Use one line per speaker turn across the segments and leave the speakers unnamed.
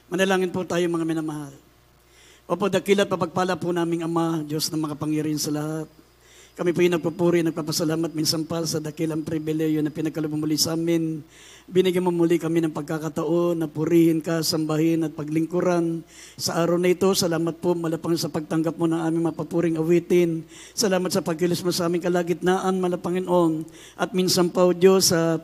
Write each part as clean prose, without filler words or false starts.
Manalangin po tayo mga minamahal. Opo, dakilat papagpala po naming Ama, Diyos na makapangyarihan sa lahat. Kami po yung nagpupuri, nagpapasalamat minsan pa sa dakilang pribileyo na pinagkaloob muli sa amin. Binigyan mo muli kami ng pagkakataon na purihin ka, sambahin at paglingkuran. Sa araw na ito, salamat po malapang sa pagtanggap mo ng aming mapapuring awitin. Salamat sa pagkilos mo sa aming kalagitnaan, malapanginoon. At minsan pa, O Diyos, sa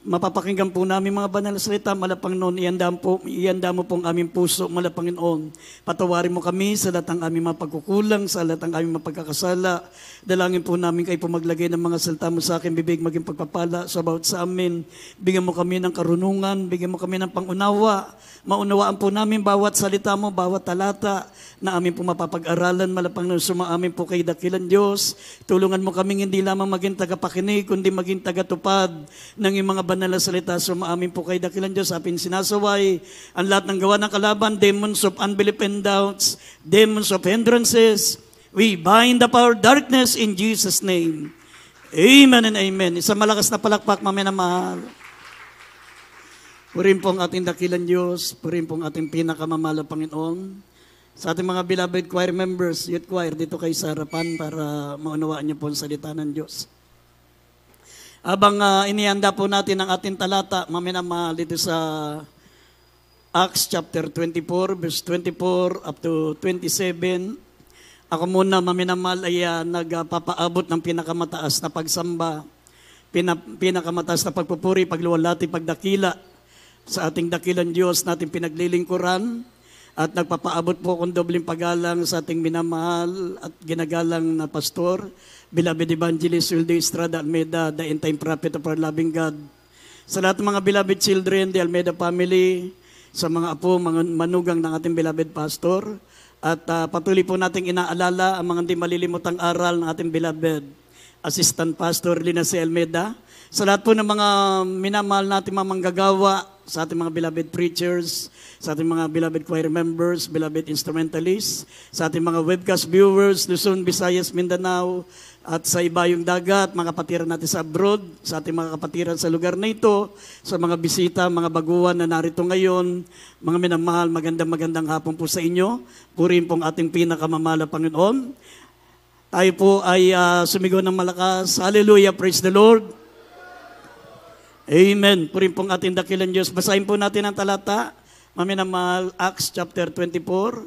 mapapakinggan po namin mga banal na salita, Malapanginoon, ianda mo pong aming puso, Malapanginoon. Patawarin mo kami sa lahat ng aming mapagkukulang, sa lahat ng aming mapagkakasala. Dalangin po namin kayo po maglagay ng mga salita mo sa akin, bibig maging pagpapala sa bawat sa amin. Bigyan mo kami ng karunungan, bigyan mo kami ng pangunawa. Maunawaan po namin bawat salita mo, bawat talata na amin po mapapag-aralan, Malapanginoon. Sumaamin po kay dakilan Diyos. Tulungan mo kaming hindi lamang maging tagapakinig, kundi maging tagatupad ng iyong mga banal na salita. Sumaamin po kay dakilan Diyos. Apin sinasaway ang lahat ng gawa ng kalaban, demons of unbelief and doubts, demons of hindrances. We bind up our darkness in Jesus' name. Amen and amen. Isang malakas na palakpak, maminamahal. Purihin po ang ating dakilan Diyos. Purihin po ang ating pinakamamahal na Panginoon. Sa ating mga beloved choir members, youth choir, dito kayo sa harapan para maunawaan niyo po ang salita ng Diyos. Habang inihanda po natin ang ating talata, maminamahal, dito sa Acts chapter 24, verse 24 up to 27. Ako muna, maminamahal, ay nagpapaabot ng pinakamataas na pagsamba, pinakamataas na pagpupuri, pagluwalhati, pagdakila sa ating dakilan Diyos natin pinaglilingkuran. At nagpapaabot po akong dobling paggalang sa ating minamahal at ginagalang na pastor, beloved evangelist Wilde Estrada Almeida, the end-time prophet of our loving God. Sa lahat ng mga beloved children, the Almeida family, sa mga apo, mga manugang ng ating beloved pastor, at patuloy po nating inaalala ang mga hindi malilimutang aral ng ating beloved assistant pastor Lina C. Almeida. Sa lahat po ng mga minamahal natin mga manggagawa, sa ating mga beloved preachers, sa ating mga beloved choir members, beloved instrumentalists, sa ating mga webcast viewers, Luzon, Visayas, Mindanao, at sa ibayong dagat, mga kapatiran natin sa abroad, sa ating mga kapatiran sa lugar na ito, sa mga bisita, mga baguhan na narito ngayon, mga minamahal, magandang hapon po sa inyo. Purihin pong ating pinakamamahal na Panginoon. Tayo po ay sumigaw ng malakas. Hallelujah, praise the Lord. Amen. Purihin pong ating dakilan Diyos. Basahin po natin ang talata. Maminamahal, Acts chapter 24,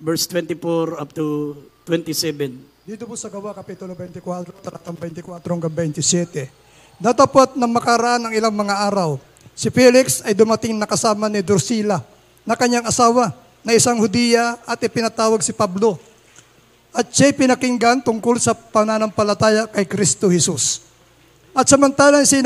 verse 24 up to 27.
Dito po sa Gawa, Kapitulo 24, talatang 24 hanggang 27. Datapot na makaraan ng ilang mga araw, si Felix ay dumating na kasama ni Drusilla, na kanyang asawa, na isang Hudiya, at ipinatawag si Pablo. At siya'y pinakinggan tungkol sa pananampalataya kay Kristo Jesus. At samantalang siya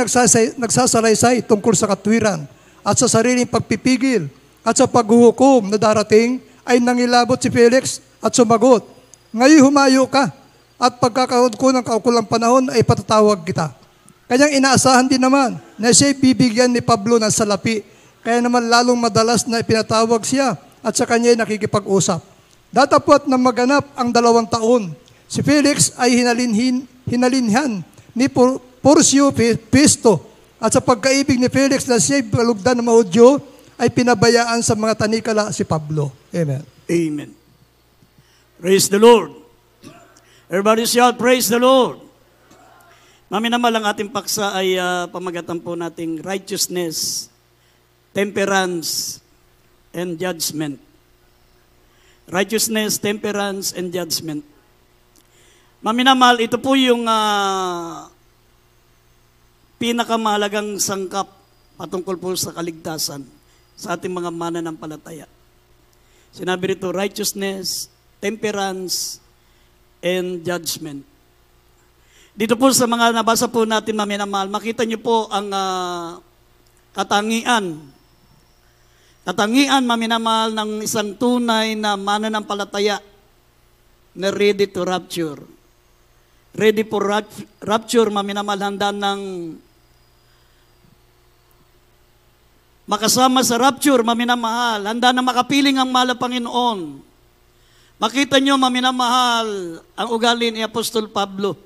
nagsasalaysay tungkol sa katwiran at sa sariling pagpipigil at sa paghuhukom na darating, ay nangilabot si Felix at sumagot, "Ngayon humayo ka, at pagkakaroon ko ng kaukulang panahon ay patatawag kita." Kanyang inaasahan din naman na siya'y bibigyan ni Pablo ng salapi, kaya naman lalong madalas na ipinatawag siya at sa kanya'y nakikipag-usap. Datapot na maganap ang 2 taon, si Felix ay hinalinhan ni Porcio Festo, at sa pagkaibig ni Felix na siya'y balugdan ng mga Hudyo, ay pinabayaan sa mga tanikala si Pablo. Amen.
Amen. Praise the Lord. Everybody shout, praise the Lord. Maminamahal, ang ating paksa ay pamagatan po nating righteousness, temperance, and judgment. Righteousness, temperance, and judgment. Maminamahal, ito po yung pinakamahalagang sangkap patungkol po sa kaligtasan sa ating mga mananampalataya. Sinabi rito, righteousness, temperance, and judgment. Dito po sa mga nabasa po natin, maminamahal, makita niyo po ang katangian, maminamahal, ng isang tunay na mananampalataya na ready to rapture. Ready for rapture, maminamahal, handa ng makasama sa rapture, maminamahal, handa na makapiling ang mahal na Panginoon. Makita nyo, maminamahal, ang ugali ni Apostol Pablo.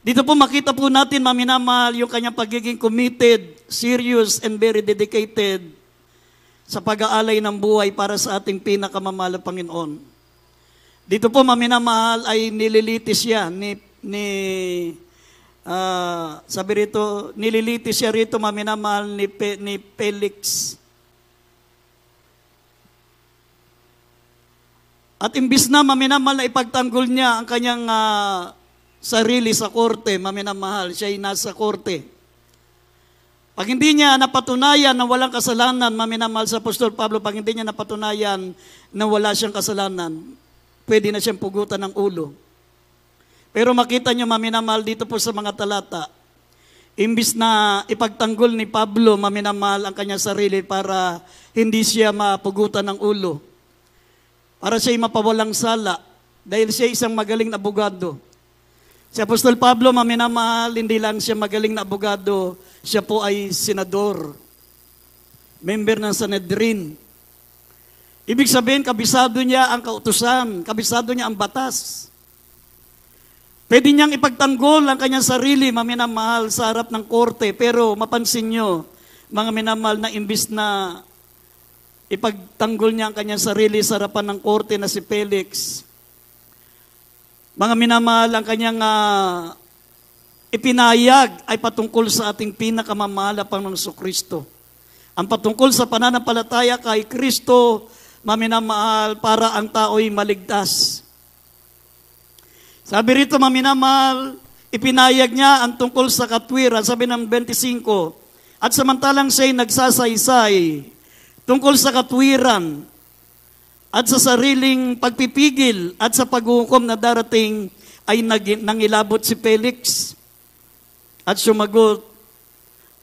Dito po makita po natin, maminamahal, yung kanyang pagiging committed, serious, and very dedicated sa pag-aalay ng buhay para sa ating pinakamamahal na Panginoon. Dito po, maminamahal, ay nililitis siya sabi rito, nililitis siya rito, maminamahal ni Felix. At imbis na maminamahal na ipagtanggol niya ang kanyang sarili sa korte, maminamahal, siya ay nasa korte. Pag hindi niya napatunayan na walang kasalanan, maminamahal sa Apostol Pablo, pag hindi niya napatunayan na wala siyang kasalanan, pwede na siyang pugutan ng ulo. Pero makita niyo, maminamahal, dito po sa mga talata, imbis na ipagtanggol ni Pablo, maminamahal, ang kanyang sarili para hindi siya mapugutan ng ulo, para siya mapawalang sala, dahil siya isang magaling na abogado. Si Apostol Pablo, maminamahal, hindi lang siya magaling na abogado, siya po ay senador, member ng Sanhedrin. Ibig sabihin, kabisado niya ang kautusan, kabisado niya ang batas. Pwede niyang ipagtanggol ang kanyang sarili, maminamahal, sa harap ng korte, pero mapansin niyo, mga minamahal, na imbis na ipagtanggol niya ang kanyang sarili sa harapan ng korte na si Felix, mga minamahal, ang kanyang ipinahayag ay patungkol sa ating pinakamamahal na Panginoong Kristo. Ang patungkol sa pananampalataya kay Kristo, maminamahal, para ang tao'y maligtas. Sabi rito, maminamahal, ipinahayag niya ang tungkol sa katwiran, sabi ng 25, at samantalang siya'y nagsasaysay tungkol sa katwiran at sa sariling pagpipigil at sa paghuhukom na darating, ay nangilabot si Felix at sumagot,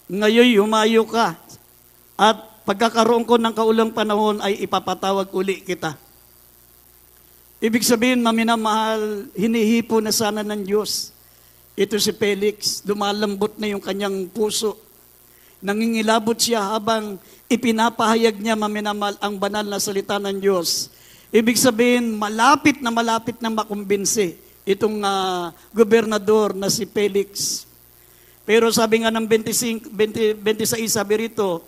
ngayon humayo ka at pagkakaroon ko ng kaulang panahon ay ipapatawag uli kita. Ibig sabihin, maminamahal, hinihipo na sana ng Diyos. Ito si Felix, lumalambot na yung kanyang puso. Nangingilabot siya habang ipinapahayag niya, maminamahal, ang banal na salita ng Diyos. Ibig sabihin, malapit na makumbinsi itong gobernador na si Felix. Pero sabi nga ng 26, sabi rito,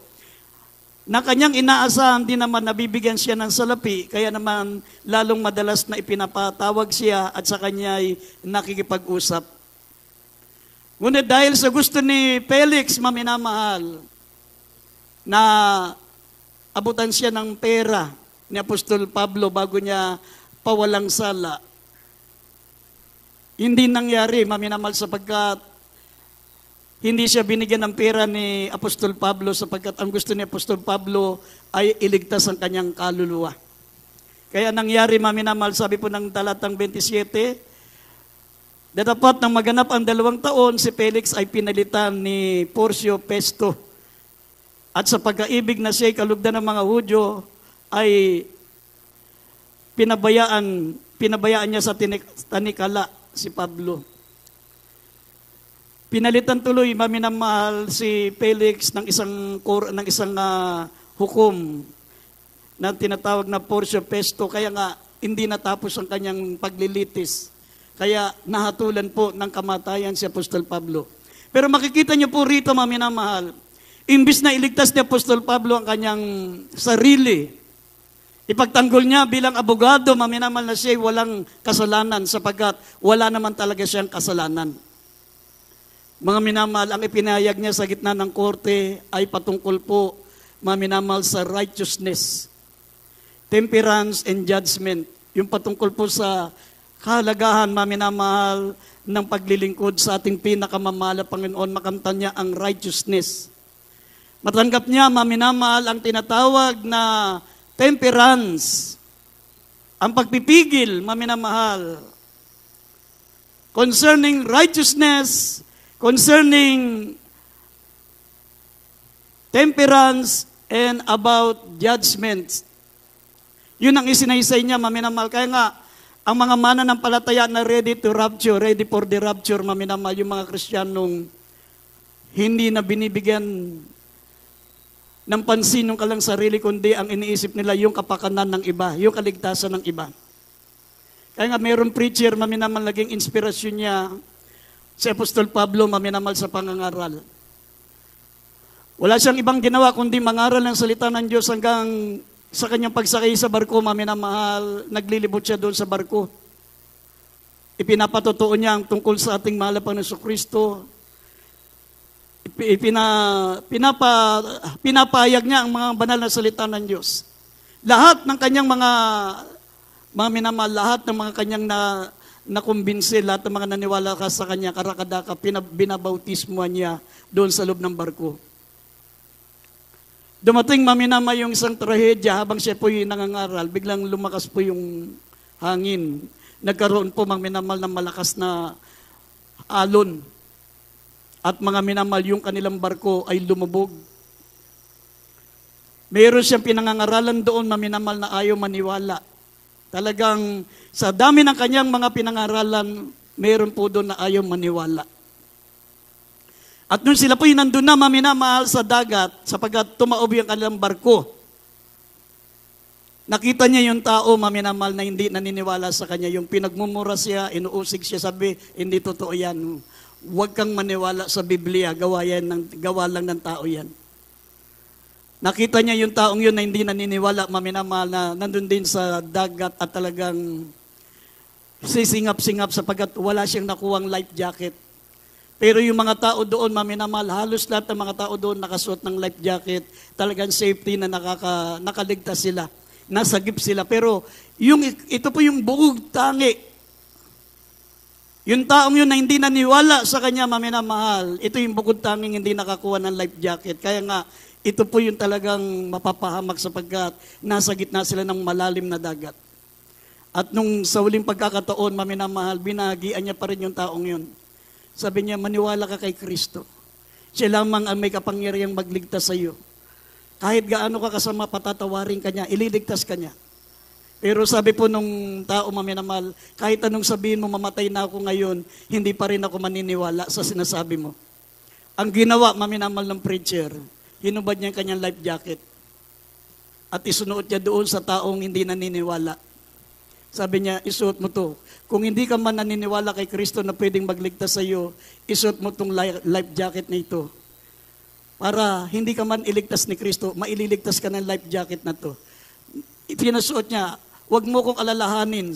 na kanyang inaasahan din naman nabibigyan siya ng salapi, kaya naman lalong madalas na ipinapatawag siya at sa kanya'y nakikipag-usap. Ngunit dahil sa gusto ni Felix, maminamahal, na abutan siya ng pera ni Apostol Pablo bago niya pawalang sala, hindi nangyari, maminamahal, sapagkat hindi siya binigyan ng pera ni Apostol Pablo, sapagkat ang gusto ni Apostol Pablo ay iligtas ang kanyang kaluluwa. Kaya nangyari, maminamahal, sabi po ng talatang 27, datapot nang maganap ang 2 taon, si Felix ay pinalitan ni Porcio Festo. At sa pagkaibig na siya'y kalugdan ng mga Hudyo, ay pinabayaan niya sa tanikala si Pablo. Pinalitan tuloy, maminamahal, si Felix ng isang hukom na tinatawag na Porcio Festo, kaya nga hindi natapos ang kanyang paglilitis. Kaya nahatulan po ng kamatayan si Apostol Pablo. Pero makikita niyo po rito, maminamahal, imbis na iligtas ni Apostol Pablo ang kanyang sarili, ipagtanggol niya bilang abogado, maminamahal, na siya walang kasalanan sapagkat wala naman talaga siyang kasalanan. Mga minamahal, ang ipinahayag niya sa gitna ng korte ay patungkol po, maminamahal, sa righteousness, temperance and judgment. Yung patungkol po sa kahalagahan, maminamahal, ng paglilingkod sa ating pinakamamahal na Panginoon, makamtan niya ang righteousness. Matanggap niya, maminamahal, ang tinatawag na temperance, ang pagpipigil, maminamahal, concerning righteousness, concerning temperance, and about judgment. Yun ang isinaysay niya, maminamahal. Kaya nga, ang mga mananampalataya na ready to rapture, ready for the rapture, maminamahal, yung mga Kristiyanong hindi na binibigyan ng pansin yung kalang sarili, kundi ang iniisip nila yung kapakanan ng iba, yung kaligtasan ng iba. Kaya nga mayroong preacher, maminamahal, naging inspirasyon niya, si Apostol Pablo, maminamahal, sa pangangaral. Wala siyang ibang ginawa kundi mangaral ng salita ng Diyos hanggang sa kanyang pagsakay sa barko, maminamahal, naglilibot siya doon sa barko. Ipinapatotoo niya ang tungkol sa ating mahal na Panginoong Kristo. Pinapahayag niya ang mga banal na salita ng Diyos. Lahat ng kanyang mga minamahal, lahat ng mga kanyang nakumbinsi, lahat ng mga naniwala ka sa kanya, karakadaka, binabautismuhan niya doon sa loob ng barko. Dumating maminama yung isang trahedya habang siya po yung nangangaral, biglang lumakas po yung hangin. Nagkaroon po minamal ng malakas na alon. At mga minamal, yung kanilang barko ay lumubog. Mayroon siyang pinangangaralan doon, maminamal na ayaw maniwala. Talagang sa dami ng kanyang mga pinangaralan, mayroon po doon na ayaw maniwala. At nung sila po yung nandun na maminamahal sa dagat, sapagkat tumaob yung kanilang barko, nakita niya yung tao maminamahal na hindi naniniwala sa kanya. Yung pinagmumura siya, inuusig siya, sabi, hindi totoo yan. Huwag kang maniwala sa Biblia, gawa lang ng tao yan. Nakita niya yung taong yun na hindi naniniwala, maminamahal na nandun din sa dagat at talagang sisingap-singap sapagkat wala siyang nakuhang life jacket. Pero yung mga tao doon, maminamahal, halos lahat ng mga tao doon nakasuot ng life jacket, talagang safety na nakaligtas sila, nasagip sila. Pero ito po yung bugog tangi. Yung taong yun na hindi naniwala sa kanya, maminamahal, ito yung bugog tanging hindi nakakuha ng life jacket. Kaya nga, ito po yung talagang mapapahamak sapagkat nasa gitna sila ng malalim na dagat. At nung sa huling pagkakataon, maminamahal, binahagian niya pa rin yung taong yun. Sabi niya, maniwala ka kay Kristo. Siya lamang ang may kapangyarihang magligtas sa iyo. Kahit gaano ka kasama, patatawarin ka niya, ililigtas ka niya. Pero sabi po nung tao, maminamahal, kahit anong sabihin mo, mamatay na ako ngayon, hindi pa rin ako maniniwala sa sinasabi mo. Ang ginawa, maminamahal ng preacher, hinubad niya ang kanyang life jacket. At isunuot niya doon sa taong hindi naniniwala. Sabi niya, isuot mo to. Kung hindi ka man naniniwala kay Kristo na pwedeng magligtas sa iyo, isuot mo tong life jacket na ito. Para hindi ka man iligtas ni Kristo, maililigtas ka ng life jacket na to. Pinasuot niya, huwag mo kong alalahanin.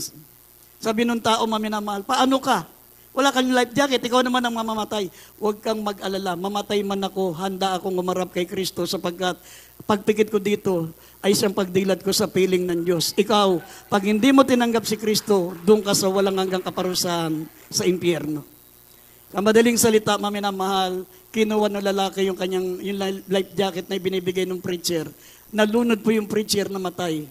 Sabi nung tao, maminamahal, paano ka? Wala kang life jacket, ikaw naman ang mamamatay. Huwag kang mag-alala, mamatay man ako, handa akong umarap kay Kristo sapagkat pagpikit ko dito ay isang pagdilat ko sa piling ng Diyos. Ikaw, pag hindi mo tinanggap si Kristo, doon ka sa walang hanggang kaparusahan sa impyerno. Ang madaling salita, maminamahal, kinuha ng lalaki yung kanyang yung life jacket na ibinibigay ng preacher. Nalunod po yung preacher na matay.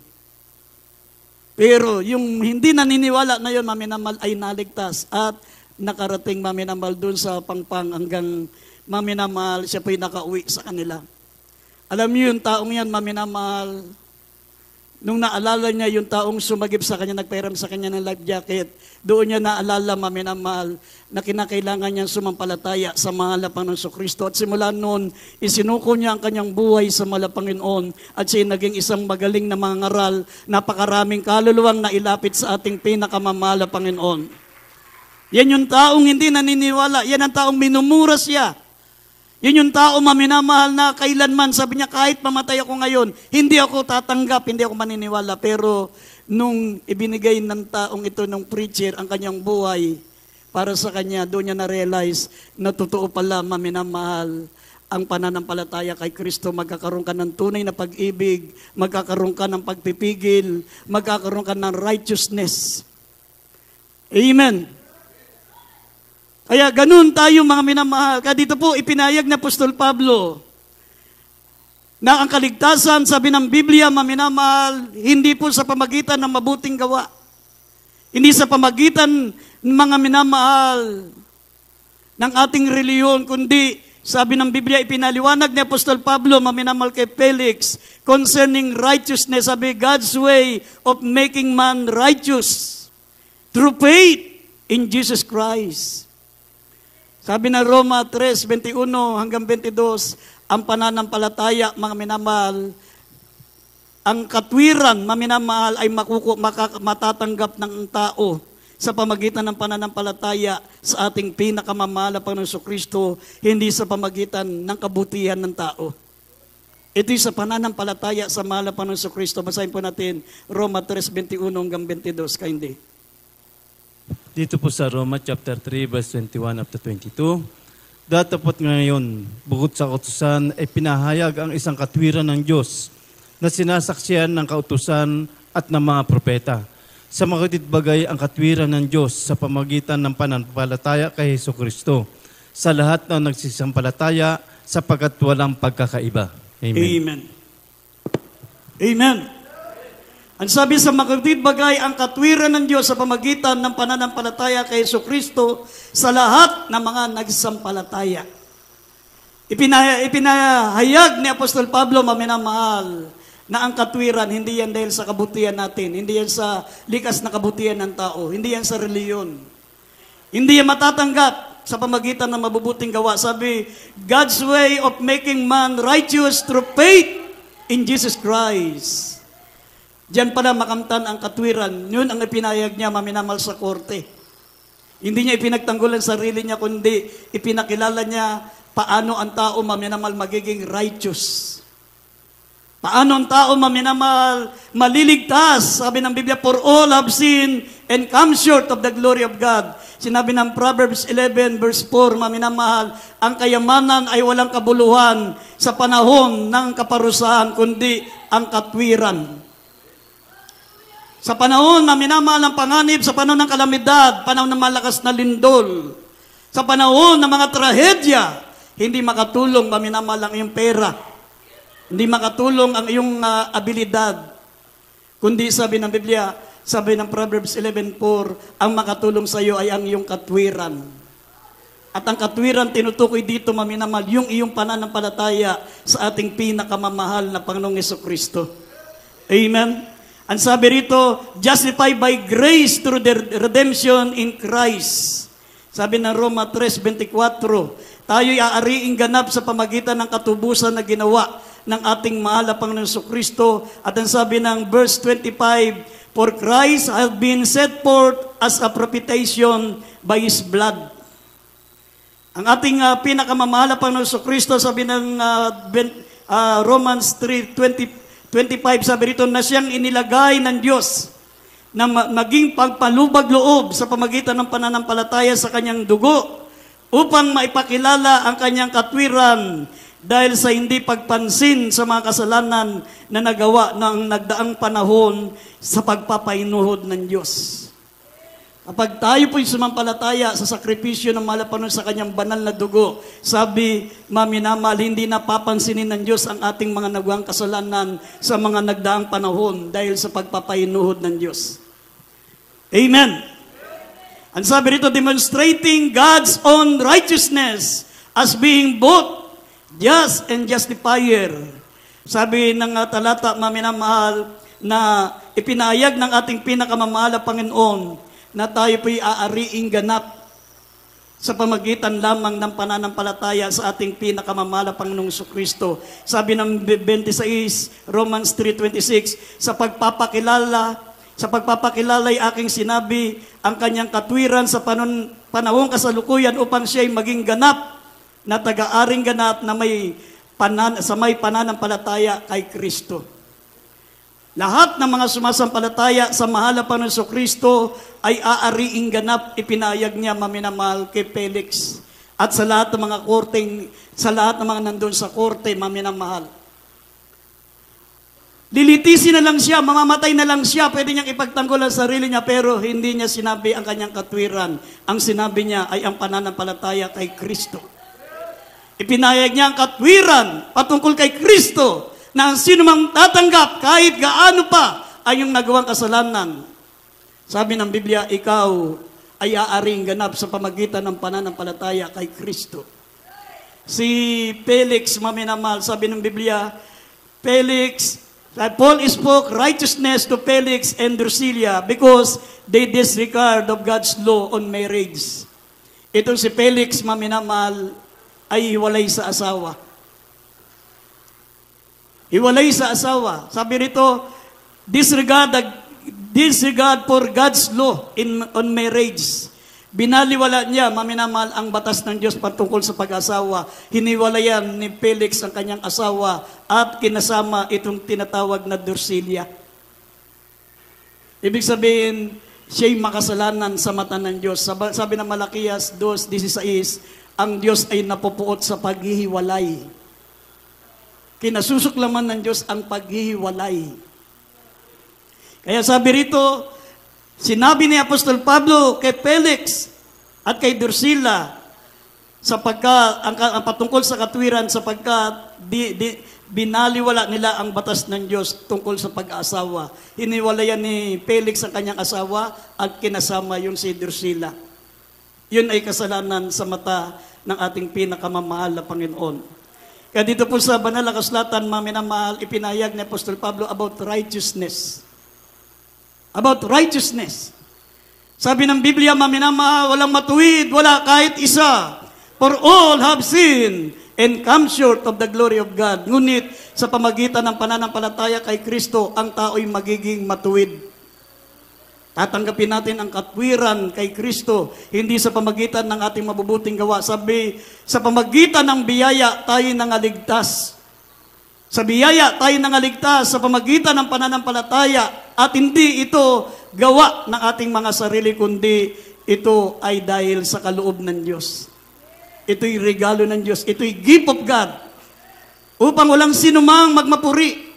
Pero yung hindi naniniwala na yun, maminamahal, ay naligtas at nakarating maminamahal doon sa pangpang hanggang maminamahal, siya po'y nakauwi sa kanila. Alam niyo yung taong yan, maminamahal, nung naalala niya yung taong sumagip sa kanya, nagpairam sa kanya ng life jacket, doon niya naalala, maminamahal, na kinakailangan niyang sumampalataya sa mahal na Panginoon Kristo. At simula noon, isinuko niya ang kanyang buhay sa mahal na Panginoon at siya naging isang magaling na mangaral, napakaraming kaluluwang nailapit sa ating pinakamamahal na Panginoon. Yan yung taong hindi naniniwala. Yan ang taong minumura siya. Yan yung tao maminamahal na kailanman. Sabi niya, kahit mamatay ako ngayon, hindi ako tatanggap, hindi ako maniniwala. Pero nung ibinigay ng taong ito, ng preacher, ang kanyang buhay para sa kanya, doon niya na-realize na totoo pala maminamahal ang pananampalataya kay Kristo. Magkakaroon ka ng tunay na pag-ibig, magkakaroon ka ng pagpipigil, magkakaroon ka ng righteousness. Amen. Kaya ganun tayo mga minamahal. Kaya dito po ipinayag na Apostol Pablo na ang kaligtasan, sabi ng Biblia, maminamahal, hindi po sa pamagitan ng mabuting gawa. Hindi sa pamagitan ng mga minamahal ng ating reliyon, kundi sabi ng Biblia, ipinaliwanag ni Apostol Pablo, maminamahal kay Felix, concerning righteousness, sabi, God's way of making man righteous through faith in Jesus Christ. Sabi na Roma 3:21 hanggang 22, ang pananampalataya, mga minamahal, ang katwiran, maminamahal, ay matatanggap ng tao sa pamagitan ng pananampalataya sa ating pinakamamahal na Panginoong Jesucristo, hindi sa pamagitan ng kabutihan ng tao. Ito'y sa pananampalataya sa mahal na Panginoong Jesucristo. Basahin po natin Roma 3:21 hanggang 22, kindly.
Dito po sa Roma chapter 3 verse 21 up to 22. Datapot ngayon, bukod sa kautusan, ay pinahayag ang isang katwiran ng Diyos na sinasaksiyan ng kautusan at ng mga propeta. Sa mga bagay ang katwiran ng Diyos sa pamagitan ng pananampalataya kay Jesucristo sa lahat ng nagsisampalataya sapagkat walang pagkakaiba. Amen.
Amen. Amen. Ang sabi sa mga bagay ang katwiran ng Diyos sa pamagitan ng pananampalataya kay Jesucristo sa lahat ng mga nagsisampalataya. Ipinahayag ni Apostol Pablo, maminamahal, na ang katwiran, hindi yan dahil sa kabutihan natin, hindi yan sa likas na kabutihan ng tao, hindi yan sa reliyon. Hindi yan matatanggap sa pamagitan ng mabubuting gawa. Sabi, God's way of making man righteous through faith in Jesus Christ. Diyan pala makamtan ang katwiran. Yun ang ipinahayag niya, maminamal sa korte. Hindi niya ipinagtanggol ang sarili niya, kundi ipinakilala niya paano ang tao maminamal magiging righteous. Paano ang tao maminamal maliligtas? Sabi ng Biblia, for all have sinned and come short of the glory of God. Sinabi ng Proverbs 11 verse 4, maminamahal, ang kayamanan ay walang kabuluhan sa panahon ng kaparusahan, kundi ang katwiran. Sa panahon na minamahal ng panganib, sa panahon ng kalamidad, panahon ng malakas na lindol, sa panahon ng mga trahedya, hindi makatulong maminamahal ang iyong pera. Hindi makatulong ang iyong abilidad. Kundi sabi ng Biblia, sabi ng Proverbs 11:4, ang makatulong sa iyo ay ang iyong katwiran. At ang katwiran tinutukoy dito, maminamahal, yung iyong pananampalataya sa ating pinakamamahal na Panginoong Jesucristo. Amen? Ang sabi rito, justified by grace through the redemption in Christ. Sabi ng Roma 3:24, tayo'y aariing ganap sa pamagitan ng katubusan na ginawa ng ating mahal na Panginoong Jesucristo. At ang sabi ng verse 25, for Christ has been set forth as a propitiation by His blood. Ang ating pinakamamahal na Panginoong Jesucristo, sabi ng Romans 3:25, sabi rito, na siyang inilagay ng Diyos na maging pagpalubag loob sa pamagitan ng pananampalataya sa kanyang dugo upang maipakilala ang kanyang katwiran dahil sa hindi pagpansin sa mga kasalanan na nagawa ng nagdaang panahon sa pagpapainuhod ng Diyos. Kapag tayo po'y sumampalataya sa sakripisyo ng mahal na Panginoon sa kanyang banal na dugo, sabi, maminamahal, hindi napapansinin ng Diyos ang ating mga nagawang kasalanan sa mga nagdaang panahon dahil sa pagpapainuhod ng Diyos. Amen. Ang sabi rito, demonstrating God's own righteousness as being both just and justifier. Sabi ng talata, maminamahal, na ipinahayag ng ating pinakamamahal na Panginoon na tayo po'y aariing ganap sa pamagitan lamang ng pananampalataya sa ating pinakamamahal na Panginoong Jesucristo. Sabi ng 26, Romans 3:26, sa pagpapakilala ay aking sinabi ang kanyang katwiran sa panahong kasalukuyan upang siya'y maging ganap na taga-aring ganap na may pananampalataya kay Kristo. Lahat ng mga sumasampalataya sa mahal na Panginoong Jesucristo ay aariing ganap, ipinayag niya maminamahal kay Felix. At sa lahat ng mga sa lahat ng mga nandun sa korte, maminamahal. Lilitisin na lang siya, mamamatay na lang siya, pwede niyang ipagtanggol ang sarili niya, pero hindi niya sinabi ang kanyang katwiran. Ang sinabi niya ay ang pananampalataya kay Kristo. Ipinayag niya ang katwiran patungkol kay Kristo na ang sino mang tatanggap kahit gaano pa ay yung nagawang kasalanan. Sabi ng Biblia, ikaw ay aaring ganap sa pamagitan ng pananampalataya kay Kristo. Si Felix, maminamahal, sabi ng Biblia, Paul spoke righteousness to Felix and Drusilla because they disregard of God's law on marriage. Itong si Felix, maminamahal, ay hiwalay sa asawa. Hiwalay sa asawa. Sabi rito, disregard for God's law on marriage. Binaliwala niya, maminamahal, ang batas ng Diyos patungkol sa pag-asawa. Hiniwalayan ni Felix ang kanyang asawa at kinasama itong tinatawag na Drusilla. Ibig sabihin, siya'y makasalanan sa mata ng Diyos. Sabi ng Malakias 2:16, ang Diyos ay napupuot sa paghihiwalay. Kinasusuklaman ng Diyos ang paghihiwalay. Kaya sabi rito, sinabi ni Apostol Pablo kay Felix at kay Drusilla ang patungkol sa katwiran sapagkat binaliwala nila ang batas ng Diyos tungkol sa pag-aasawa. Hiniwalayan ni Felix ang kanyang asawa at kinasama yung si Drusilla. Yun ay kasalanan sa mata ng ating pinakamamahal na Panginoon. Kaya dito po sa Banal na Kasulatan, maminamahal, ipinahayag ni Apostol Pablo about righteousness. About righteousness. Sabi ng Biblia, maminamahal, walang matuwid, wala kahit isa. For all have sinned and come short of the glory of God. Ngunit sa pamagitan ng pananampalataya kay Kristo, ang tao'y magiging matuwid. Tatanggapin natin ang katwiran kay Kristo, hindi sa pamagitan ng ating mabubuting gawa. Sabi, sa pamagitan ng biyaya, tayo nangaligtas. Sa biyaya, tayo nangaligtas sa pamagitan ng pananampalataya at hindi ito gawa ng ating mga sarili, kundi ito ay dahil sa kaloob ng Diyos. Ito'y regalo ng Diyos. Ito'y gift of God. Upang walang sinumang magmapuri.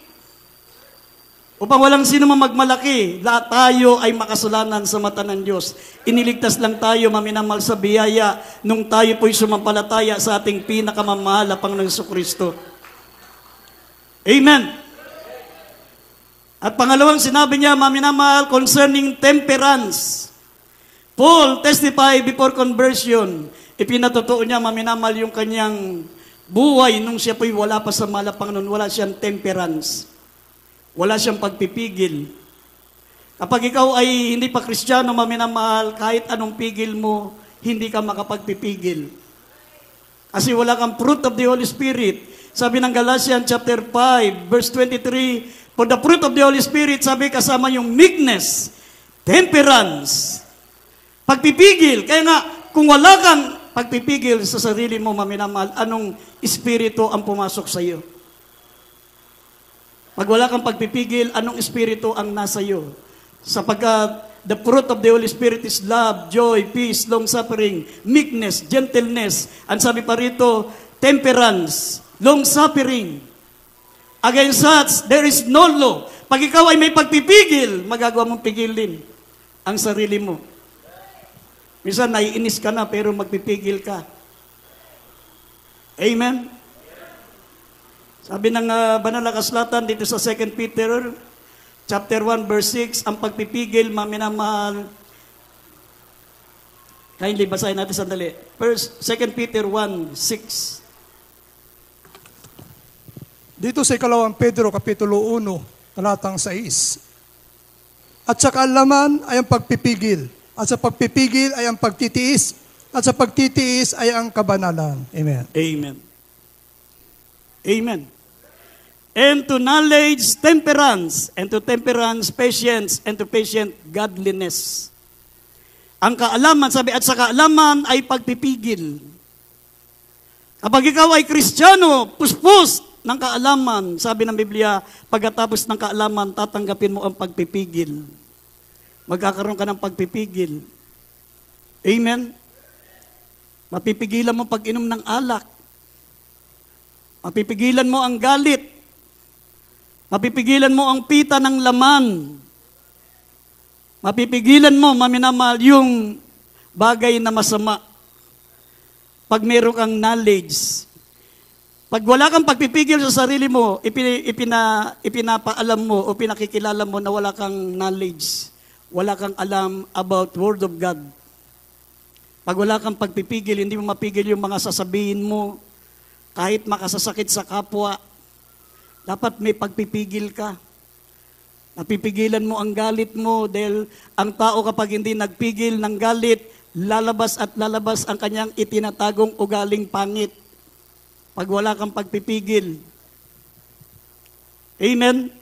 Upang walang sinumang magmalaki. Lahat tayo ay makasalanan sa mata ng Diyos. Iniligtas lang tayo, maminamahal, sa biyaya nung tayo po'y sumampalataya sa ating pinakamamahal na Panginoong Jesucristo. Amen. At pangalawang sinabi niya, maminamahal, concerning temperance. Paul testified before conversion. Ipinatotoo niya, maminamahal, yung kanyang buhay nung siya po'y wala pa sa mahal na Panginoon. Wala siyang temperance. Wala siyang pagpipigil. Kapag ikaw ay hindi pa Kristiyano, maminamahal, kahit anong pigil mo, hindi ka makapagpipigil. Kasi wala kang fruit of the Holy Spirit. Sabi ng Galatians chapter 5, verse 23, for the fruit of the Holy Spirit, sabi kasama yung meekness, temperance, pagpipigil. Kaya nga, kung wala kang pagpipigil sa sarili mo, maminamahal, anong espiritu ang pumasok sa iyo? Pag wala kang pagpipigil, anong espiritu ang nasa iyo? Sapagkat the fruit of the Holy Spirit is love, joy, peace, long-suffering, meekness, gentleness, and sabi pa rito, temperance, long-suffering. Against such, there is no law. Pag ikaw ay may pagpipigil, magagawa mong pigilin ang sarili mo. Minsan, naiinis ka na, pero magpipigil ka. Amen? Sabi ng Banal na Kasulatan dito sa 2 Peter, chapter 1, verse 6, ang pagpipigil, maminamahal. Kindly, basahin natin sandali. 2 Peter 1, 6.
Dito sa 2 Pedro, Kapitulo 1, talatang 6. At sa kaalaman ay ang pagpipigil. At sa pagpipigil ay ang pagtitiis. At sa pagtitiis ay ang kabanalan. Amen.
Amen. Amen. And to knowledge, temperance. And to temperance, patience. And to patient, godliness. Ang kaalaman, sabi, at sa kaalaman ay pagpipigil. Kapag ikaw ay Kristiyano, puspos ng kaalaman, sabi ng Biblia, pagkatapos ng kaalaman, tatanggapin mo ang pagpipigil. Magkakaroon ka ng pagpipigil. Amen? Mapipigilan mo pag-inom ng alak. Mapipigilan mo ang galit. Mapipigilan mo ang pita ng laman. Mapipigilan mo, maminamahal, yung bagay na masama. Pag meron kang knowledge. Pag wala kang pagpipigil sa sarili mo, ipinapaalam mo o pinakikilala mo na wala kang knowledge. Wala kang alam about Word of God. Pag wala kang pagpipigil, hindi mo mapigil yung mga sasabihin mo, kahit makasasakit sa kapwa, dapat may pagpipigil ka. Napipigilan mo ang galit mo dahil ang tao kapag hindi nagpigil ng galit, lalabas at lalabas ang kanyang itinatagong ugaling pangit. Pag wala kang pagpipigil. Amen?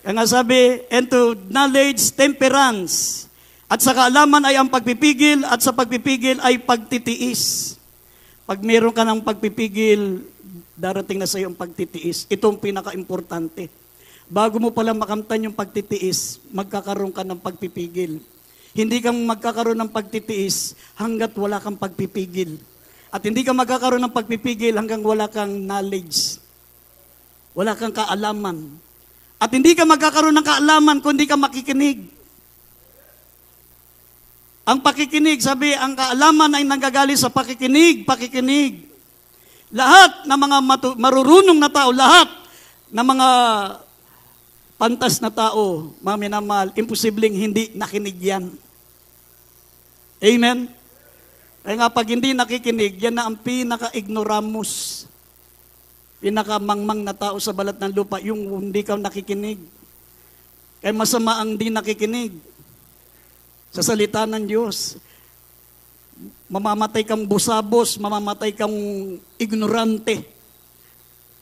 Kaya nga sabi, and to knowledge, temperance. At sa kaalaman ay ang pagpipigil, at sa pagpipigil ay pagtitiis. Pag meron ka ng pagpipigil, darating na sa iyo ang pagtitiis. Ito ang pinaka-importante. Bago mo pala makamtan yung pagtitiis, magkakaroon ka ng pagpipigil. Hindi kang magkakaroon ng pagtitiis hanggat wala kang pagpipigil. At hindi ka magkakaroon ng pagpipigil hanggang wala kang knowledge. Wala kang kaalaman. At hindi ka magkakaroon ng kaalaman kung hindi ka makikinig. Ang pakikinig, sabi, ang kaalaman ay nanggagaling sa pakikinig. Lahat ng mga marurunong na tao, lahat ng mga pantas na tao, mga minamahal, imposibleng hindi nakinig yan. Amen? Kaya nga pag hindi nakikinig, yan na ang pinaka-ignoramus. Pinakamangmang na tao sa balat ng lupa, yung hindi ka nakikinig. Kaya masama ang hindi nakikinig sa salita ng Diyos. Mamamatay kang busabos, mamamatay kang ignorante.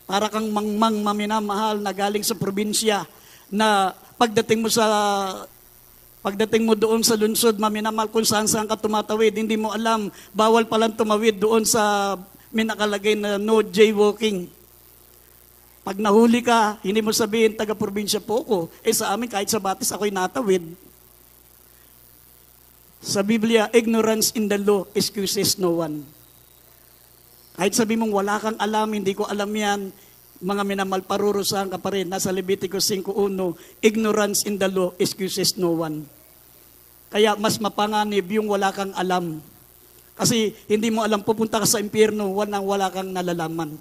Para kang mangmang maminamahal na galing sa probinsya na pagdating mo doon sa lungsod, maminamahal kung saan ka tumatawid, hindi mo alam, bawal palang tumawid doon sa may nakalagay na no jaywalking. Pag nahuli ka, hindi mo sabihin, taga-probinsya po ako. Sa amin, kahit sa batis, ako'y natawid. Sa Biblia, ignorance in the law excuses no one. Kahit sabi mong wala kang alam, hindi ko alam yan, mga minamal, parurusahan ka pa rin. Nasa Leviticus 5:1, ignorance in the law excuses no one. Kaya mas mapanganib yung wala kang alam. Kasi hindi mo alam, pupunta ka sa impyerno, wala kang nalalaman.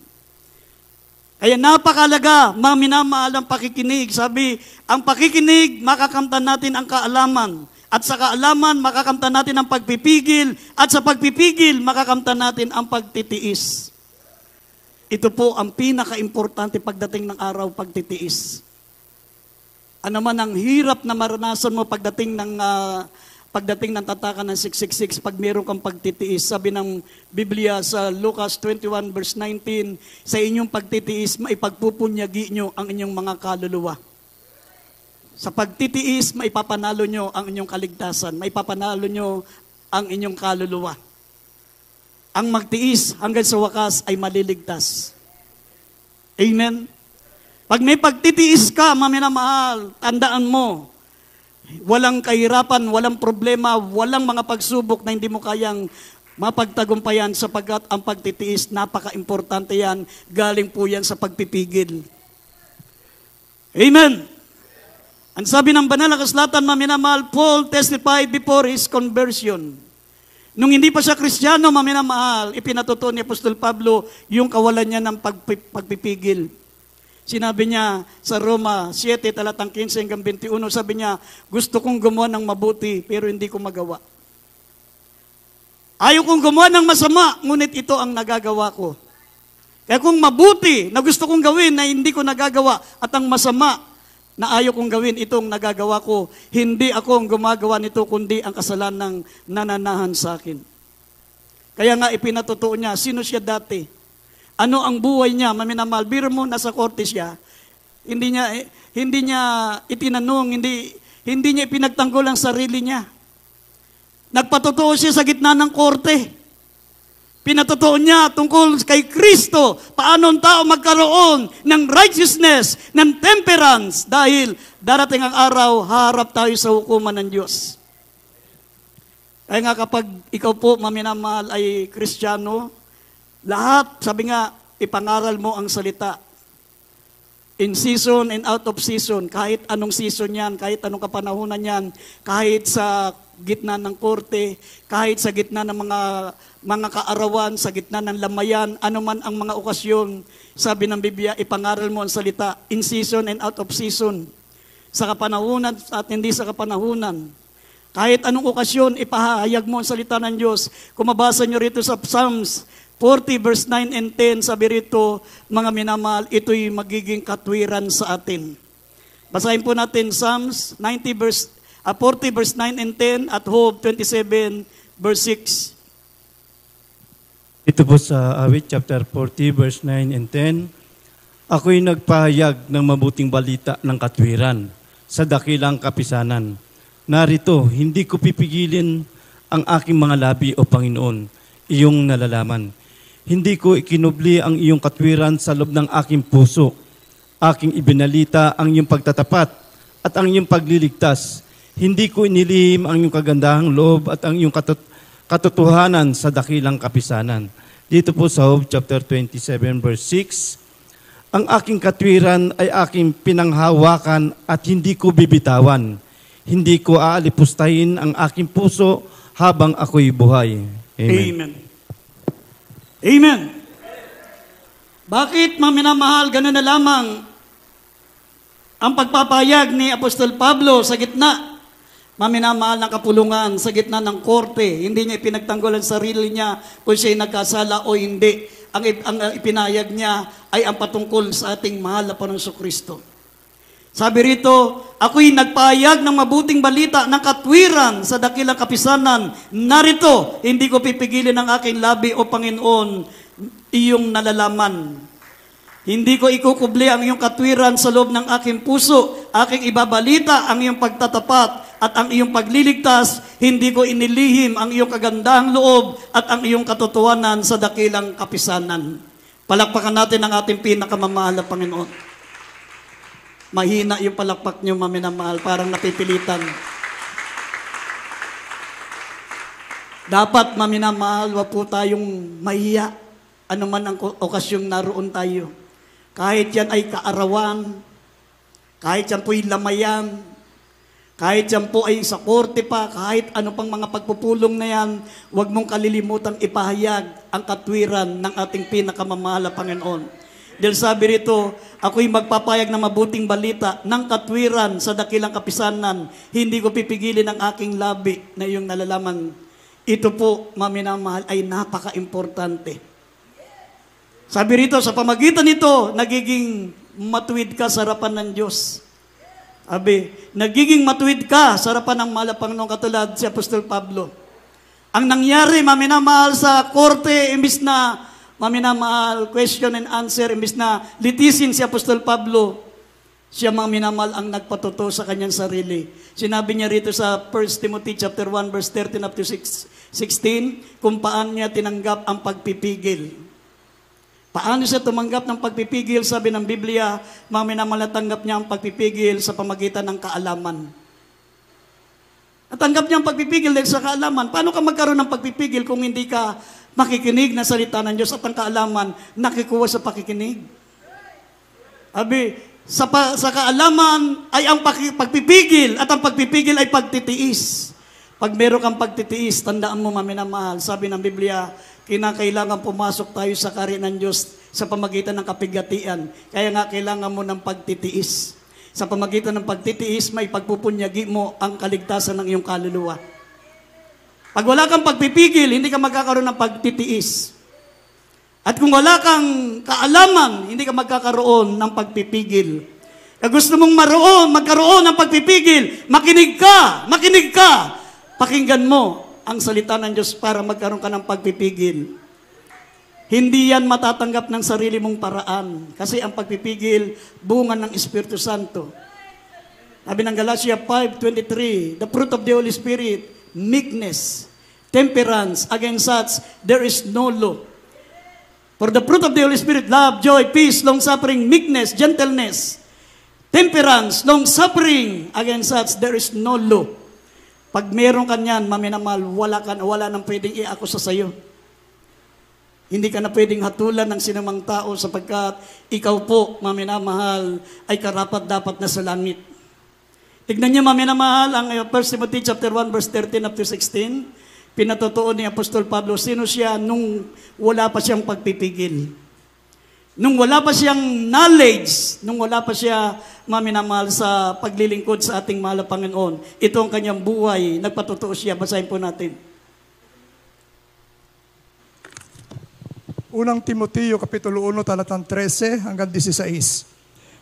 Kaya napakalaga, mga minamahal ang pakikinig. Sabi, ang pakikinig, makakamtan natin ang kaalaman. At sa kaalaman, makakamtan natin ang pagpipigil. At sa pagpipigil, makakamtan natin ang pagtitiis. Ito po ang pinaka-importante pagdating ng araw, pagtitiis. Ano man ang hirap na maranasan mo pagdating ng tatakan ng 666, pag meron kang pagtitiis, sabi ng Biblia sa Lucas 21 verse 19, sa inyong pagtitiis, maipagpupunyagi nyo ang inyong mga kaluluwa. Sa pagtitiis, maipapanalo nyo ang inyong kaligtasan, maipapanalo nyo ang inyong kaluluwa. Ang magtiis hanggang sa wakas ay maliligtas. Amen? Pag may pagtitiis ka, maminamahal, tandaan mo, walang kahirapan, walang problema, walang mga pagsubok na hindi mo kayang mapagtagumpayan sapagkat ang pagtitiis, napaka-importante yan, galing po yan sa pagpipigil. Amen! Ang sabi ng banal na kasulatan, maminamahal, Paul testified before his conversion. Nung hindi pa siya Kristiyano, maminamahal, ipinatutuo ni Apostol Pablo yung kawalan niya ng pagpipigil. Sinabi niya sa Roma 7, talatang 15 hanggang 21, sabi niya, gusto kong gumawa ng mabuti, pero hindi ko magawa. Ayaw kong gumawa ng masama, ngunit ito ang nagagawa ko. Kaya kung mabuti na gusto kong gawin na hindi ko nagagawa, at ang masama na ayaw kong gawin, itong nagagawa ko, hindi ako ang gumagawa nito, kundi ang kasalanang nananahan sa akin. Kaya nga ipinatutuo niya, sino siya dati? Ano ang buhay niya? Maminamahal, biro mo, nasa korte siya. Hindi niya itinanong, hindi niya ipinagtanggol ang sarili niya. Nagpatutuo siya sa gitna ng korte. Pinatutuo niya tungkol kay Kristo, paano ang tao magkaroon ng righteousness, ng temperance, dahil darating ang araw, harap tayo sa hukuman ng Diyos. Kaya nga kapag ikaw po, maminamahal, ay Kristiyano, lahat, sabi nga, ipangaral mo ang salita. In season and out of season, kahit anong season yan, kahit anong kapanahunan yan, kahit sa gitna ng korte, kahit sa gitna ng mga kaarawan, sa gitna ng lamayan, anuman ang mga okasyon, sabi ng Biblia, ipangaral mo ang salita, in season and out of season, sa kapanahunan at hindi sa kapanahunan. Kahit anong okasyon, ipahayag mo ang salita ng Diyos. Kung mabasa nyo rito sa Psalms 40 verse 9 and 10, sabi rito, mga minamahal, ito'y magiging katwiran sa atin. Basahin po natin Psalms 40 verse 9 and 10 at Job 27 verse 6.
Ito po sa Awit chapter 40 verse 9 and 10. Ako'y nagpahayag ng mabuting balita ng katwiran sa dakilang kapisanan. Narito, hindi ko pipigilin ang aking mga labi o Panginoon, iyong nalalaman. Hindi ko ikinubli ang iyong katwiran sa loob ng aking puso. Aking ibinalita ang iyong pagtatapat at ang iyong pagliligtas. Hindi ko inilihim ang iyong kagandahang loob at ang iyong katotohanan sa dakilang kapisanan. Dito po sa Job chapter 27 verse 6, ang aking katwiran ay aking pinanghawakan at hindi ko bibitawan. Hindi ko aalipustahin ang aking puso habang ako'y buhay. Amen.
Amen. Amen. Bakit, mga minamahal, ganun na lamang ang pagpapayag ni Apostol Pablo sa gitna, mga minamahal, ng kapulungan, sa gitna ng korte? Hindi niya ipinagtanggol ang sarili niya kung siya'y nagkasala o hindi. Ang ipinayag niya ay ang patungkol sa ating mahal na Panginoong Kristo. Sabi rito, ako'y nagpahayag ng mabuting balita ng katwiran sa dakilang kapisanan. Narito, hindi ko pipigilin ang aking labi o Panginoon, iyong nalalaman. Hindi ko ikukubli ang iyong katwiran sa loob ng aking puso. Aking ibabalita ang iyong pagtatapat at ang iyong pagliligtas. Hindi ko inilihim ang iyong kagandahang loob at ang iyong katotohanan sa dakilang kapisanan. Palakpakan natin ang ating pinakamamahal na Panginoon. Mahina yung palakpak niyo, maminamahal, parang napipilitan. Dapat, maminamahal, wag po tayong mahiya. Ano man ang okasyong naroon tayo. Kahit yan ay kaarawan, kahit yan po'y lamayan, kahit yan po ay sa korte pa, kahit ano pang mga pagpupulong na yan, huwag mong kalilimutang ipahayag ang katwiran ng ating pinakamamahal na Panginoon. Dahil sabi rito, ako'y magpapayag ng mabuting balita ng katwiran sa dakilang kapisanan, hindi ko pipigilin ang aking labi na iyong nalalaman. Ito po, maminamahal, ay napaka-importante. Sabi rito, sa pamagitan nito, nagiging matuwid ka sa harapan ng Diyos. Sabi, nagiging matuwid ka sa harapan ng mahal na Panginoon, katulad si Apostol Pablo. Ang nangyari, maminamahal, sa korte, imbis na, maminamahal, question and answer, imbis na litisin si Apostol Pablo, siya, maminamahal, ang nagpatuto sa kanyang sarili. Sinabi niya rito sa 1 Timothy chapter 1 verse 13 up to 16, kung paano niya tinanggap ang pagpipigil. Paano siya tumanggap ng pagpipigil? Sabi ng Biblia, natanggap niya ang pagpipigil sa pamagitan ng kaalaman. Natanggap niya ang pagpipigil dahil sa kaalaman. Paano ka magkaroon ng pagpipigil kung hindi ka makikinig na salita ng Diyos at ang kaalaman nakikuha sa pakikinig? Sabi, sa kaalaman ay ang pagpipigil at ang pagpipigil ay pagtitiis. Pag meron kang pagtitiis, tandaan mo, maminamahal, sabi ng Biblia, kinakailangan pumasok tayo sa kaharian ng Diyos sa pamagitan ng kapigatian. Kaya nga kailangan mo ng pagtitiis. Sa pamagitan ng pagtitiis, may pagpupunyagi mo ang kaligtasan ng iyong kaluluwa. Pag wala kang pagpipigil, hindi ka magkakaroon ng pagtitiis. At kung wala kang kaalaman, hindi ka magkakaroon ng pagpipigil. Kung gusto mong magkaroon ng pagpipigil, makinig ka, pakinggan mo ang salita ng Diyos para magkaroon ka ng pagpipigil. Hindi yan matatanggap ng sarili mong paraan. Kasi ang pagpipigil, bunga ng Espiritu Santo. Sabi ng Galatia 5:23, the fruit of the Holy Spirit, meekness, temperance, against such, there is no law. For the fruit of the Holy Spirit, love, joy, peace, long-suffering, meekness, gentleness, temperance, long-suffering, against such, there is no law. Pag meron ka niyan, maminamahal, wala nang pwedeng iakusa sa iyo. Hindi ka na pwedeng hatulan ng sinumang tao sapagkat ikaw po, maminamahal, ay karapat-dapat na sa langit. Tignan niyo, maminamahal, ang 1 Timothy chapter 1 verse 13 up to 16, pinatotoo ni Apostol Pablo, sino siya nung wala pa siyang pagpipigil. Nung wala pa siyang knowledge, nung wala pa siya, maminamahal, sa paglilingkod sa ating mahal na Panginoon. Ito ang kanyang buhay, nagpatotoo siya. Basahin po natin.
Unang Timoteo, Kapitulo 1, talatang 13 hanggang 16.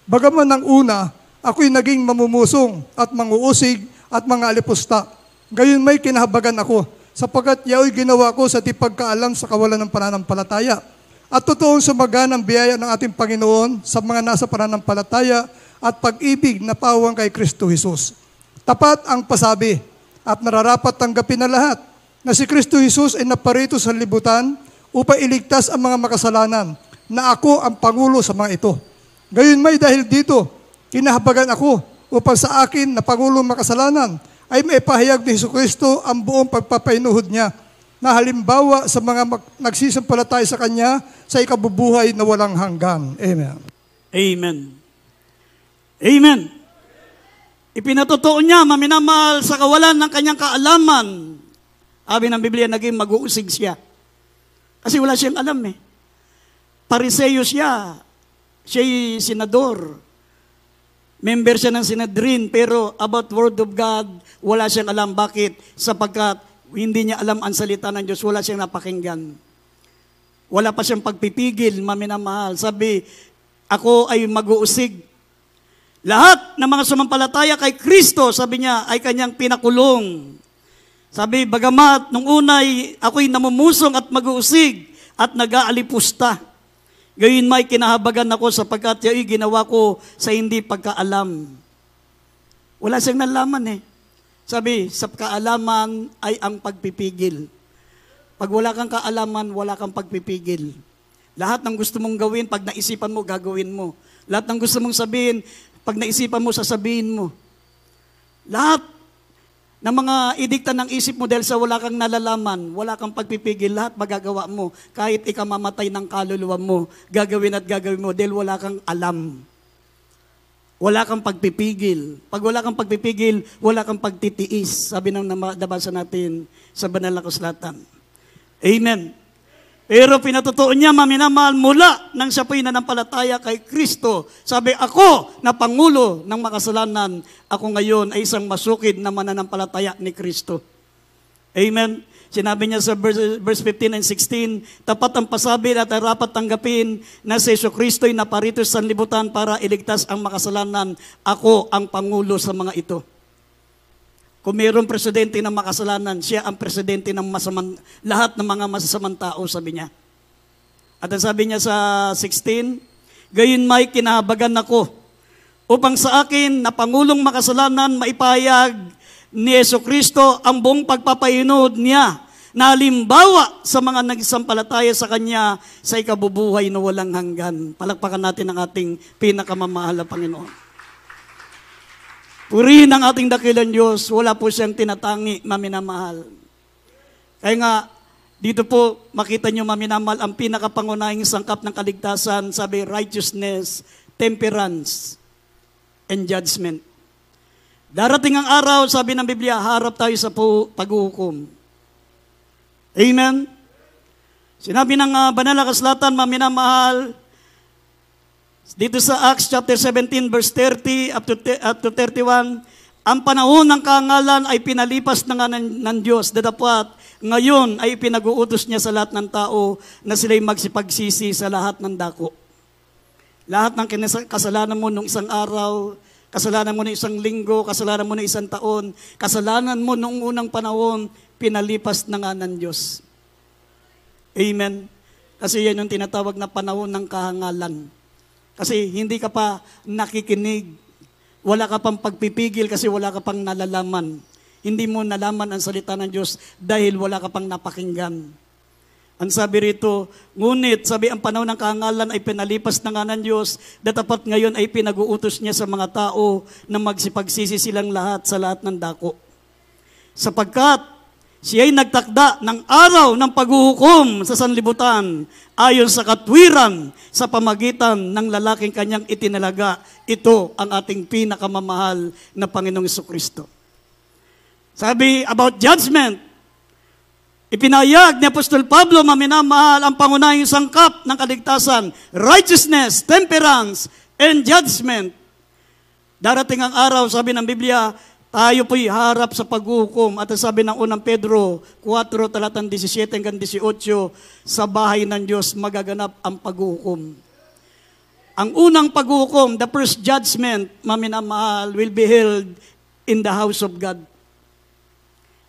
Bagaman ng una, ako'y naging mamumusong at manguusig at mga alipusta. Gayon may kinahabagan ako, sapagkat yao'y ginawa ko sa di pagkaalam sa kawalan ng pananampalataya. at totoong sumaga ng biyaya ng ating Panginoon sa mga nasa pananampalataya at pag-ibig na pawang kay Kristo Jesus. Tapat ang pasabi at nararapat tanggapin na lahat na si Kristo Jesus ay naparito sa libutan upang iligtas ang mga makasalanan, na ako ang Pangulo sa mga ito. Gayon may dahil dito, kinahabagan ako upang sa akin na Pangulong makasalanan ay maipahayag ni Jesucristo ang buong pagpapainuhod niya na halimbawa sa mga nagsisimpalataya sa Kanya sa ikabubuhay na walang hanggan. Amen.
Amen. Amen. Ipinatotoo niya, maminamahal, sa kawalan ng kanyang kaalaman. Sabi ng Biblia, naging mag-uusig siya. Kasi wala siyang alam eh. Pariseo siya. Siya'y senador. Member siya ng Sinedrin, pero about Word of God, wala siyang alam. Bakit? Sapagkat hindi niya alam ang salita ng Diyos, wala siyang napakinggan. Wala pa siyang pagpipigil, maminamahal. Sabi, ako ay mag-uusig. Lahat ng mga sumampalataya kay Kristo, sabi niya, ay kanyang pinakulong. Sabi, bagamat nung unay ako'y namumusong at mag-uusig at nag-aalipusta. Gayon may kinahabagan ako sapagkat yung ginawa ko sa hindi pagkaalam. Wala siyang nalaman eh. Sabi, sa kaalaman ay ang pagpipigil. Pag wala kang kaalaman, wala kang pagpipigil. Lahat ng gusto mong gawin, pag naisipan mo, gagawin mo. Lahat ng gusto mong sabihin, pag naisipan mo, sasabihin mo. Lahat ng mga idikta ng isip mo dahil sa wala kang nalalaman, wala kang pagpipigil, lahat magagawa mo. Kahit ikamamatay ng kaluluwa mo, gagawin at gagawin mo dahil wala kang alam. Wala kang pagpipigil. Pag wala kang pagpipigil, wala kang pagtitiis. Sabi ng nabasa natin sa banal na kasulatan. Amen. Pero pinatotoo niya, maminamahal, mula nang siya po'y nanampalataya kay Kristo. Sabi, ako na Pangulo ng makasalanan, ako ngayon ay isang masukid na mananampalataya ni Kristo. Amen. Sinabi niya sa verse 15 and 16, tapat ang pasabi at dapat tanggapin na si Jesucristo ay naparito sa sanlibutan para iligtas ang makasalanan. Ako ang Pangulo sa mga ito. Kung mayroong presidente ng makasalanan, siya ang presidente ng lahat ng mga masasamang tao, sabi niya. At ang sabi niya sa 16, gayon may kinahabagan ako, upang sa akin na Pangulong makasalanan maipahayag ni Jesucristo ang buong pagpapahinod niya, na halimbawa sa mga nagsampalataya sa Kanya sa ikabubuhay na walang hanggan. Palakpakan natin ang ating pinakamamahal na Panginoon. Purihin ang ating dakilang Diyos, wala po siyang tinatangi, maminamahal. Kaya nga, dito po makita nyo, maminamahal, ang pinakapangunahing sangkap ng kaligtasan, sabi, righteousness, temperance, and judgment. Darating ang araw, sabi ng Biblia, harap tayo sa paghuhukom. Amen? Sinabi ng banal na kasulatan, maminamahal, dito sa Acts chapter 17 verse 30 up to 31, ang panahon ng kahangalan ay pinalipas na nga ng Diyos. Dadapat ngayon ay pinag-uutos niya sa lahat ng tao na sila'y magsipagsisi sa lahat ng dako. Lahat ng kasalanan mo nung isang araw, kasalanan mo nung isang linggo, kasalanan mo nung isang taon, kasalanan mo nung unang panahon, pinalipas na nga ng Diyos. Amen. Kasi yan yung tinatawag na panahon ng kahangalan. Kasi hindi ka pa nakikinig, wala ka pang pagpipigil kasi wala ka pang nalalaman. Hindi mo nalaman ang salita ng Diyos dahil wala ka pang napakinggan. Ang sabi rito, ngunit sabi ang panahon ng kahangalan ay pinalipas na nga ng Diyos, datapat ngayon ay pinag-uutos niya sa mga tao na magsipagsisi silang lahat sa lahat ng dako. Sapagkat siya'y nagtakda ng araw ng paghuhukom sa sanlibutan ayon sa katwiran sa pamagitan ng lalaking kanyang itinalaga. Ito ang ating pinakamamahal na Panginoong Jesucristo. Sabi about judgment, ipinahayag ni Apostol Pablo, maminamahal, ang pangunahing sangkap ng kaligtasan, righteousness, temperance, and judgment. Darating ang araw, sabi ng Biblia, tayo po'y harap sa paghuhukom. At sabi ng unang Pedro 4, talatang 17 hanggang 18, sa bahay ng Diyos magaganap ang paghuhukom. Ang unang paghuhukom, the first judgment, maminamahal, will be held in the house of God.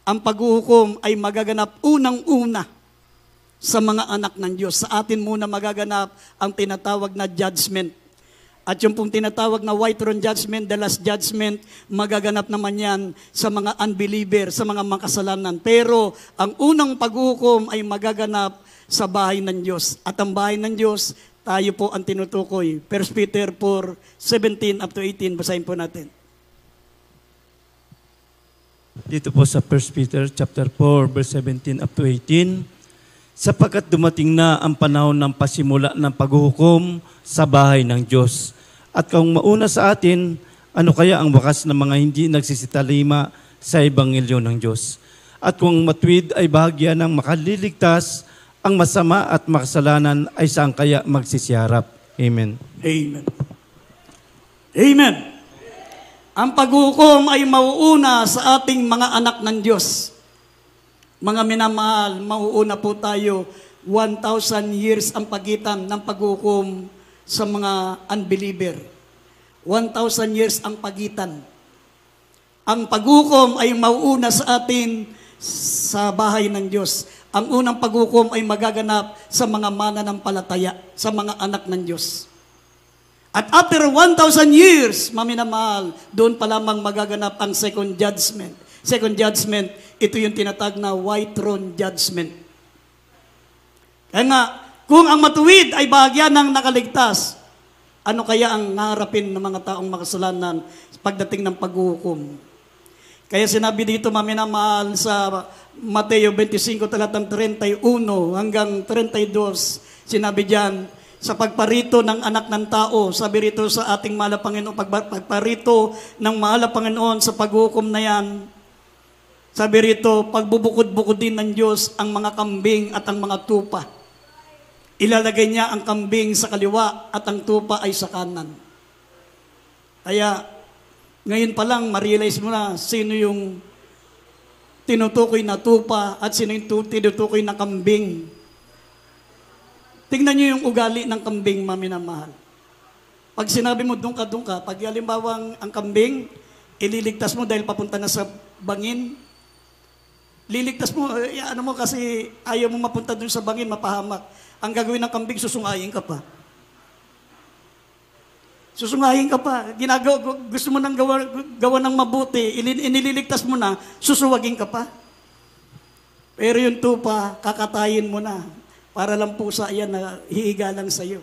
Ang paghuhukom ay magaganap unang-una sa mga anak ng Diyos. Sa atin muna magaganap ang tinatawag na judgment. At yung pong tinatawag na white throne judgment, the last judgment, magaganap naman yan sa mga unbeliever, sa mga makasalanan. Pero ang unang paghukom ay magaganap sa bahay ng Diyos. At ang bahay ng Diyos, tayo po ang tinutukoy. 1 Peter 4:17 up to 18, basahin po natin.
Dito po sa 1 Peter chapter 4, verse 17 up to 18, sapagkat dumating na ang panahon ng pasimula ng paghuhukom sa bahay ng Diyos. At kung mauna sa atin, ano kaya ang wakas ng mga hindi nagsisitalima sa Ebanghelyo ng Diyos? At kung matuwid ay bahagya ng makaliligtas, ang masama at makasalanan ay saan kaya magsisiharap? Amen.
Amen. Amen. Ang paghukom ay mauuna sa ating mga anak ng Diyos. Mga minamahal, mauuna po tayo, 1,000 years ang pagitan ng paghukom sa mga unbeliever. 1,000 years ang pagitan. Ang paghukom ay mauuna sa atin sa bahay ng Diyos. Ang unang paghukom ay magaganap sa mga mananampalataya, sa mga anak ng Diyos. At after 1,000 years, maminamahal, doon pa lamang magaganap ang second judgment. Second judgment, ito yung tinatag na white throne judgment. Kaya nga, kung ang matuwid ay bahagya ng nakaligtas, ano kaya ang naharapin ng mga taong makasalanan pagdating ng paghuhukom? Kaya sinabi dito, maminamahal, sa Mateo 25, talatang 31 hanggang 32, sinabi diyan, sa pagparito ng anak ng tao, sabi rito sa ating mahal na Panginoon, pagparito ng mahal na Panginoon sa paghukom na yan, sabi rito, pagbubukod-bukod din ng Diyos ang mga kambing at ang mga tupa. Ilalagay niya ang kambing sa kaliwa at ang tupa ay sa kanan. Kaya, ngayon pa lang, ma-realize mo na sino yung tinutukoy na tupa at sino yung tinutukoy na kambing. Tingnan niyo yung ugali ng kambing, maminamahal. Pag sinabi mo, doon ka, pag halimbawa ang kambing, ililigtas mo dahil papunta na sa bangin, liligtas mo, ano mo kasi ayaw mo mapunta doon sa bangin, mapahamak. Ang gagawin ng kambing, susungayin ka pa. Susungayin ka pa. Gusto mo nang gawa ng mabuti, inililigtas mo na, susuwagin ka pa. Pero yung tupa, kakatayin mo na. Para lang pusa yan na hihiga lang sa'yo.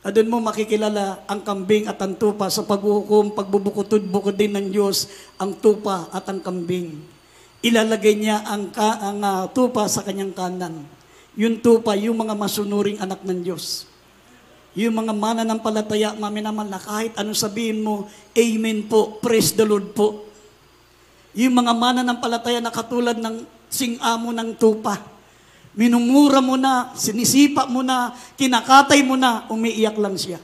At doon mo makikilala ang kambing at ang tupa sa paghuhukom, pagbubukod-bukod din ng Diyos, ang tupa at ang kambing. Ilalagay niya ang tupa sa kanyang kanan. Yung tupa, yung mga masunuring anak ng Diyos. Yung mga mananampalataya, maminaman na kahit anong sabihin mo, amen po, praise the Lord po. Yung mga mananampalataya na katulad ng sing-amo ng tupa. Minumura mo na, sinisipa mo na, kinakatay mo na, umiiyak lang siya.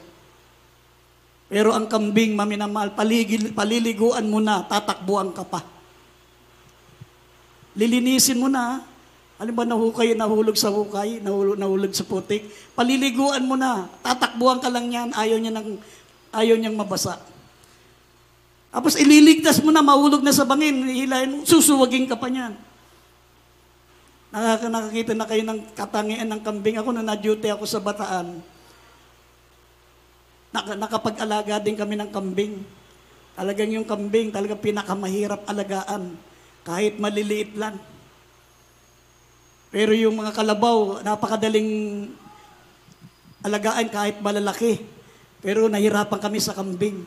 Pero ang kambing, maminamahal, paliliguan mo na, tatakbuhan ka pa. Lilinisin mo na. Alam ba, nahulog sa hukay, nahulog sa putik. Paliliguan mo na, tatakbuhan ka lang yan, ayaw niyang mabasa. Tapos ililigtas mo na, mahulog na sa bangin, hilahin, susuwagin ka pa niyan. Nakakita na kayo ng katangian ng kambing. Ako na na-duty ako sa Bataan. Nakapag-alaga din kami ng kambing. Talagang yung kambing, talagang pinakamahirap alagaan. Kahit maliliit lang. Pero yung mga kalabaw, napakadaling alagaan kahit malalaki. Pero nahirapan kami sa kambing.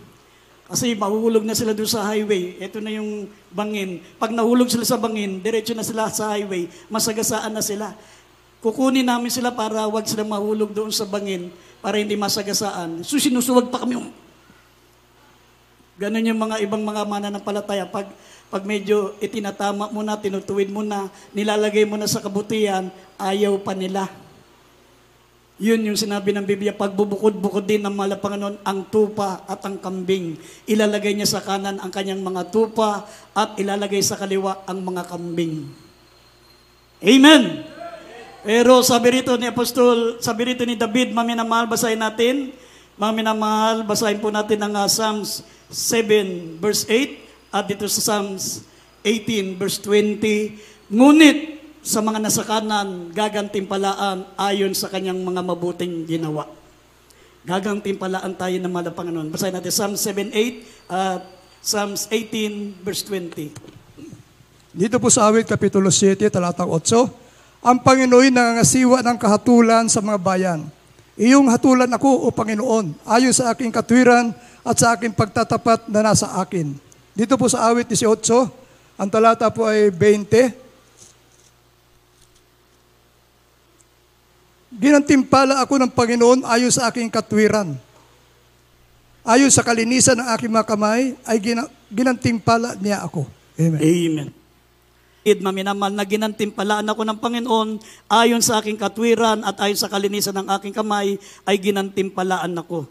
Kasi mahulog na sila doon sa highway. Ito na yung bangin. Pag nahulog sila sa bangin, diretso na sila sa highway, masagasaan na sila. Kukunin namin sila para wag sila mahulog doon sa bangin, para hindi masagasaan. So sinusuwag pa kami. Ganon yung mga ibang mga mananampalataya. Pag medyo itinatama mo na, tinutuwid mo na, nilalagay mo na sa kabutihan, ayaw pa nila. Yun yung sinabi ng Biblia, pagbubukod-bukod din ng mahal na Panginoon ang tupa at ang kambing. Ilalagay niya sa kanan ang kanyang mga tupa at ilalagay sa kaliwa ang mga kambing. Amen! Pero sabi rito ni Apostol, sabi rito ni David, maminamahal, basahin natin. Maminamahal, basahin po natin ang Psalms 7 verse 8 at dito sa Psalms 18 verse 20. Ngunit sa mga nasa kanan, gagantimpalaan ayon sa kanyang mga mabuting ginawa. Gagantimpalaan tayo ng mahal na Panginoon. Basahin natin Psalms 7:8 at Psalms 18 verse 20.
Dito po sa awit, Kapitulo 7, talatang 8, ang Panginoon nangangasiwa ng kahatulan sa mga bayan. Iyong hatulan ako, O Panginoon, ayon sa aking katwiran at sa aking pagtatapat na nasa akin. Dito po sa awit 18, ang talata po ay 20. Ginantimpala ako ng Panginoon ayon sa aking katwiran. Ayon sa kalinisan ng aking mga kamay, ay ginantimpala niya ako. Amen.
Amen. Maminamal na ginantimpalaan ako ng Panginoon ayon sa aking katwiran at ayon sa kalinisan ng aking kamay ay ginantimpalaan ako.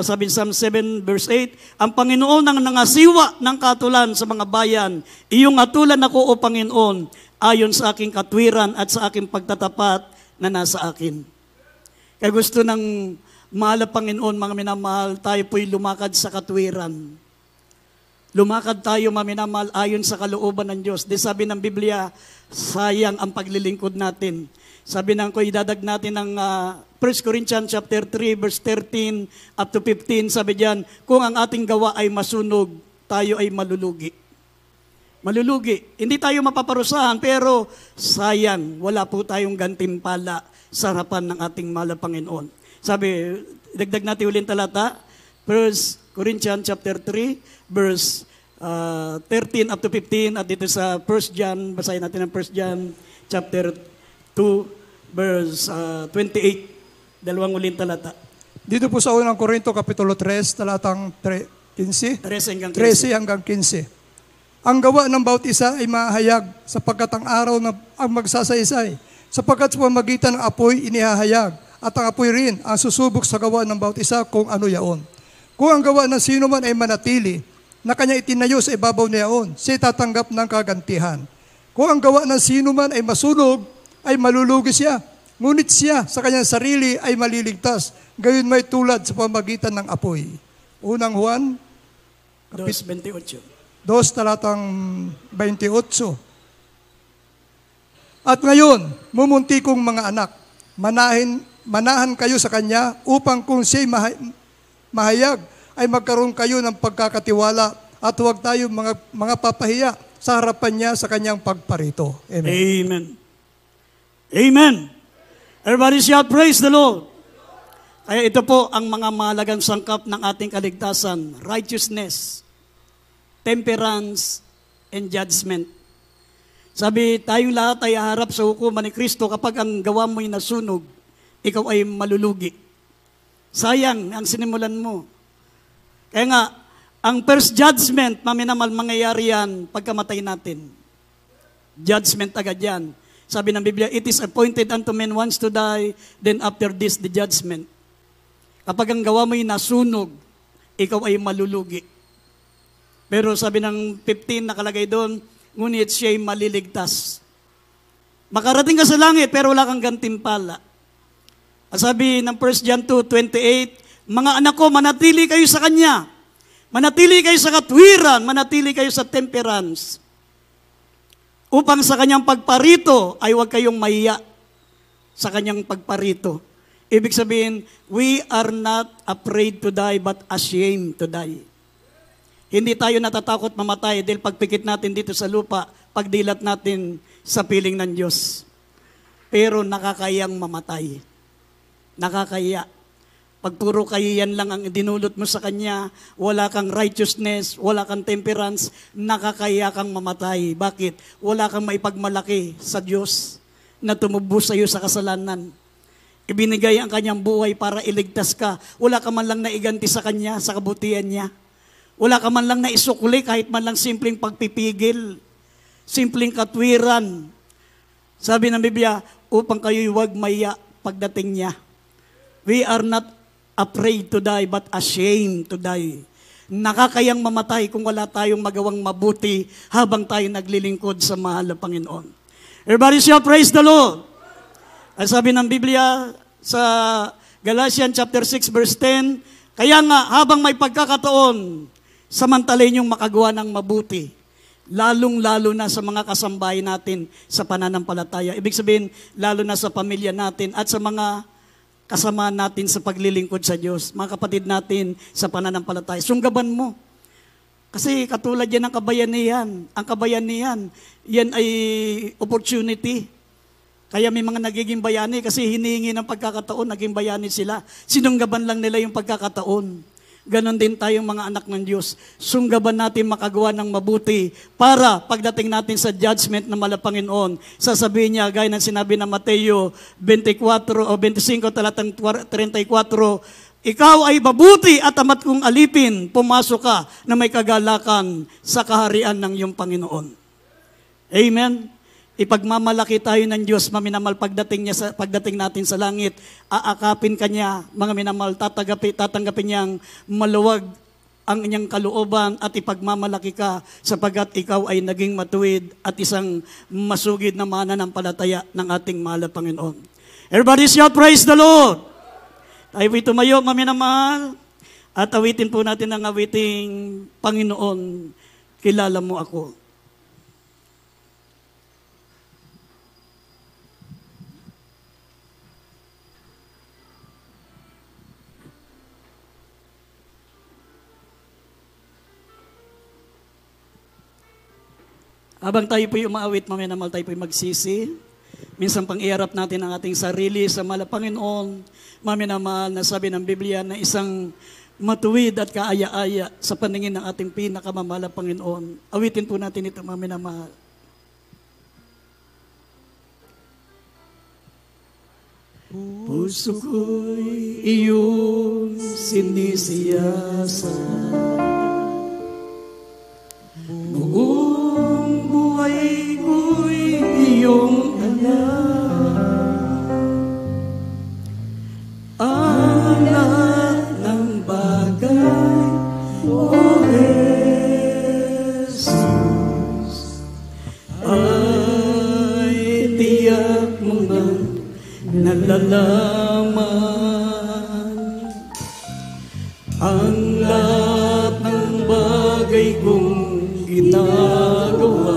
Sabi Psalm 7 verse 8, ang Panginoon ang nangasiwa ng katulan sa mga bayan. Iyong atulan ako, O Panginoon, ayon sa aking katwiran at sa aking pagtatapat na nasa akin. Kaya gusto ng mahal na Panginoon, mga minamahal, tayo po'y lumakad sa katwiran. Lumakad tayo, maminamahal, ayon sa kalooban ng Diyos. Di sabi ng Biblia, sayang ang paglilingkod natin. Sabi ng ko, idadag natin ng 1 Corinthians chapter 3, verse 13 up to 15. Sabi diyan, kung ang ating gawa ay masunog, tayo ay malulugi. Malulugi. Hindi tayo mapaparusahan, pero sayang, wala po tayong gantimpala sa harapan ng ating mahal na Panginoon. Sabi, dagdag natin ulit talata, 1 Corinthians chapter 3, verse 13 up to 15, at dito sa 1 John, basahin natin ang 1 John chapter 2, verse 28, dalawang ulit talata.
Dito po sa unang Korinto, Kapitulo 3, talatang 15, 13 hanggang 15. Ang gawa ng bawat isa ay mahayag, sapagkat ang araw na ang magsasaysay, sapagkat sa pamagitan ng apoy inihahayag, at ang apoy rin ang susubok sa gawa ng bawat isa kung ano yaon. Kung ang gawa ng sino man ay manatili, na kanya itinayo sa ibabaw niyaon, siya tatanggap ng kagantihan. Kung ang gawa ng sino man ay masunog, ay malulugi siya. Ngunit siya sa kanyang sarili ay maliligtas, gayon may tulad sa pamagitan ng apoy. Unang Juan,
2:28.
2 talatang 28. At ngayon, mumunti kong mga anak, manahan kayo sa kanya upang kung siya'y mahayag, ay magkaroon kayo ng pagkakatiwala at huwag tayo mga papahiya sa harapan niya sa kanyang pagparito. Amen.
Amen. Amen. Everybody shout, praise the Lord. Kaya ito po ang mga mahalagang sangkap ng ating kaligtasan: righteousness, temperance, and judgment. Sabi, tayong lahat ay haharap sa hukuman ni Kristo. Kapag ang gawa mo'y nasunog, ikaw ay malulugi. Sayang ang sinimulan mo. Kaya nga, ang first judgment, maminamal, mangyayari yan pagkamatay natin. Judgment agad yan. Sabi ng Biblia, it is appointed unto men once to die, then after this, the judgment. Kapag ang gawa mo'y nasunog, ikaw ay malulugi. Pero sabi ng 15 nakalagay doon, ngunit siya'y maliligtas. Makarating ka sa langit, pero wala kang gantimpala. At sabi ng 1 John 2:28, mga anak ko, manatili kayo sa Kanya. Manatili kayo sa katwiran, manatili kayo sa temperance. Upang sa Kanyang pagparito ay huwag kayong mahiya sa Kanyang pagparito. Ibig sabihin, we are not afraid to die but ashamed to die. Hindi tayo natatakot mamatay dahil pagpikit natin dito sa lupa, pagdilat natin sa piling ng Diyos. Pero nakakayang mamatay. Nakakaya. Pag puro kahiyan lang ang dinulot mo sa Kanya, wala kang righteousness, wala kang temperance, nakakaya kang mamatay. Bakit? Wala kang maipagmalaki sa Diyos na tumubos sa iyo sa kasalanan. Ibinigay ang Kanyang buhay para iligtas ka. Wala ka man lang naiganti sa Kanya, sa kabutihan Niya. Wala ka man lang naisukli kahit man lang simpleng pagpipigil, simpleng katwiran. Sabi ng Biblia, upang kayo'y huwag maya pagdating Niya. We are not afraid to die but ashamed to die. Nakakayang mamatay kung wala tayong magawang mabuti habang tayo naglilingkod sa mahal na Panginoon. Everybody shall praise the Lord. Ang sabi ng Biblia sa Galatians chapter 6 verse 10, kaya nga habang may pagkakataon, samantalay niyong makagawa ng mabuti. lalong-lalo na sa mga kasambahay natin sa pananampalataya. Ibig sabihin, lalo na sa pamilya natin at sa mga kasama natin sa paglilingkod sa Diyos. Mga kapatid natin sa pananampalataya. Sunggaban mo. Kasi katulad yan ng kabayanihan. Ang kabayanihan, yan ay opportunity. Kaya may mga nagiging bayani kasi hinihingi ng pagkakataon, naging bayani sila. Sinunggaban lang nila yung pagkakataon. Ganon din tayong mga anak ng Diyos. Sunggaban natin makagawa ng mabuti para pagdating natin sa judgment na Panginoon, sasabihin niya, gaya ng sinabi ng Mateo 24 o 25 talatang 34, ikaw ay mabuti at amat kong alipin, pumasok ka na may kagalakan sa kaharian ng iyong Panginoon. Amen? Ipagmamalaki tayo ng Diyos, maminamal pagdating natin sa langit, aakapin Kanya, mga minamal, tatanggapin niyang maluwag ang inyang kalooban at ipagmamalaki ka sapagat ikaw ay naging matuwid at isang masugid na mananampalataya ng ating mahal na Panginoon. Everybody shout, praise the Lord! Tayo po'y tumayo, mga minamal, at awitin po natin ang awiting Panginoon, kilala mo ako. Habang tayo po'y umaawit, maminamal, tayo po'y magsisi. Minsan pang iharap natin ang ating sarili sa mahal na Panginoon. Maminamal, na sabi ng Biblia na isang matuwid at kaaya-aya sa paningin ng ating pinakamamahal na Panginoon. Awitin po natin ito, maminamal. Puso ko'y iyong sinisiyasat. Buong buhay ko'y iyong anak. Ang lahat ng bagay, O Jesus, ay tiyak mo na nalalaman. Ang lahat ng bagay kong ginagawa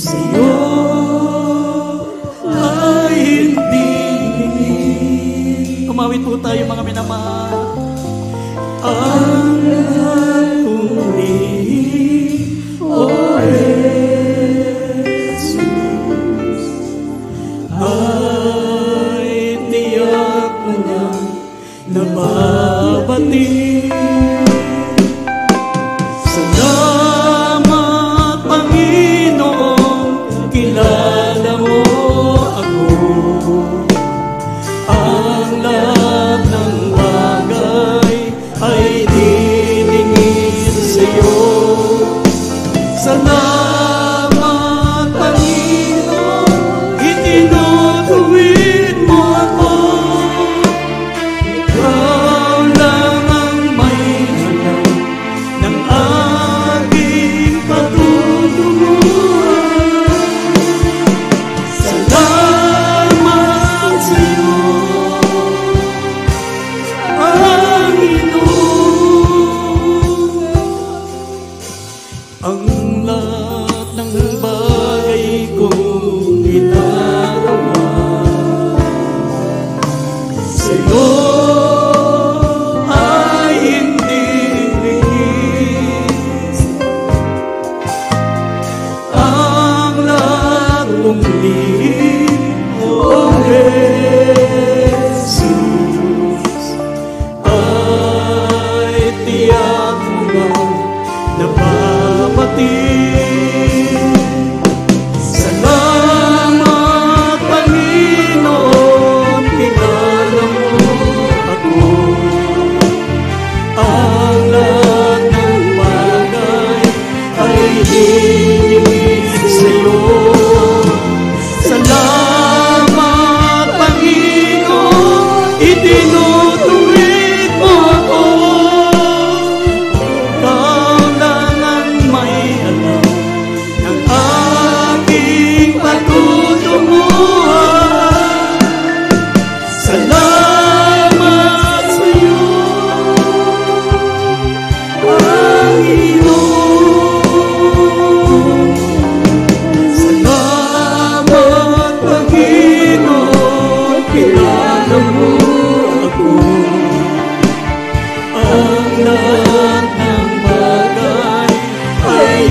sa'yo ay hindi. Kumawit po tayo, mga minamahal. Ang lahat kong O Jesus, ay tiyak mo na nababati. Ang lahat ng bagay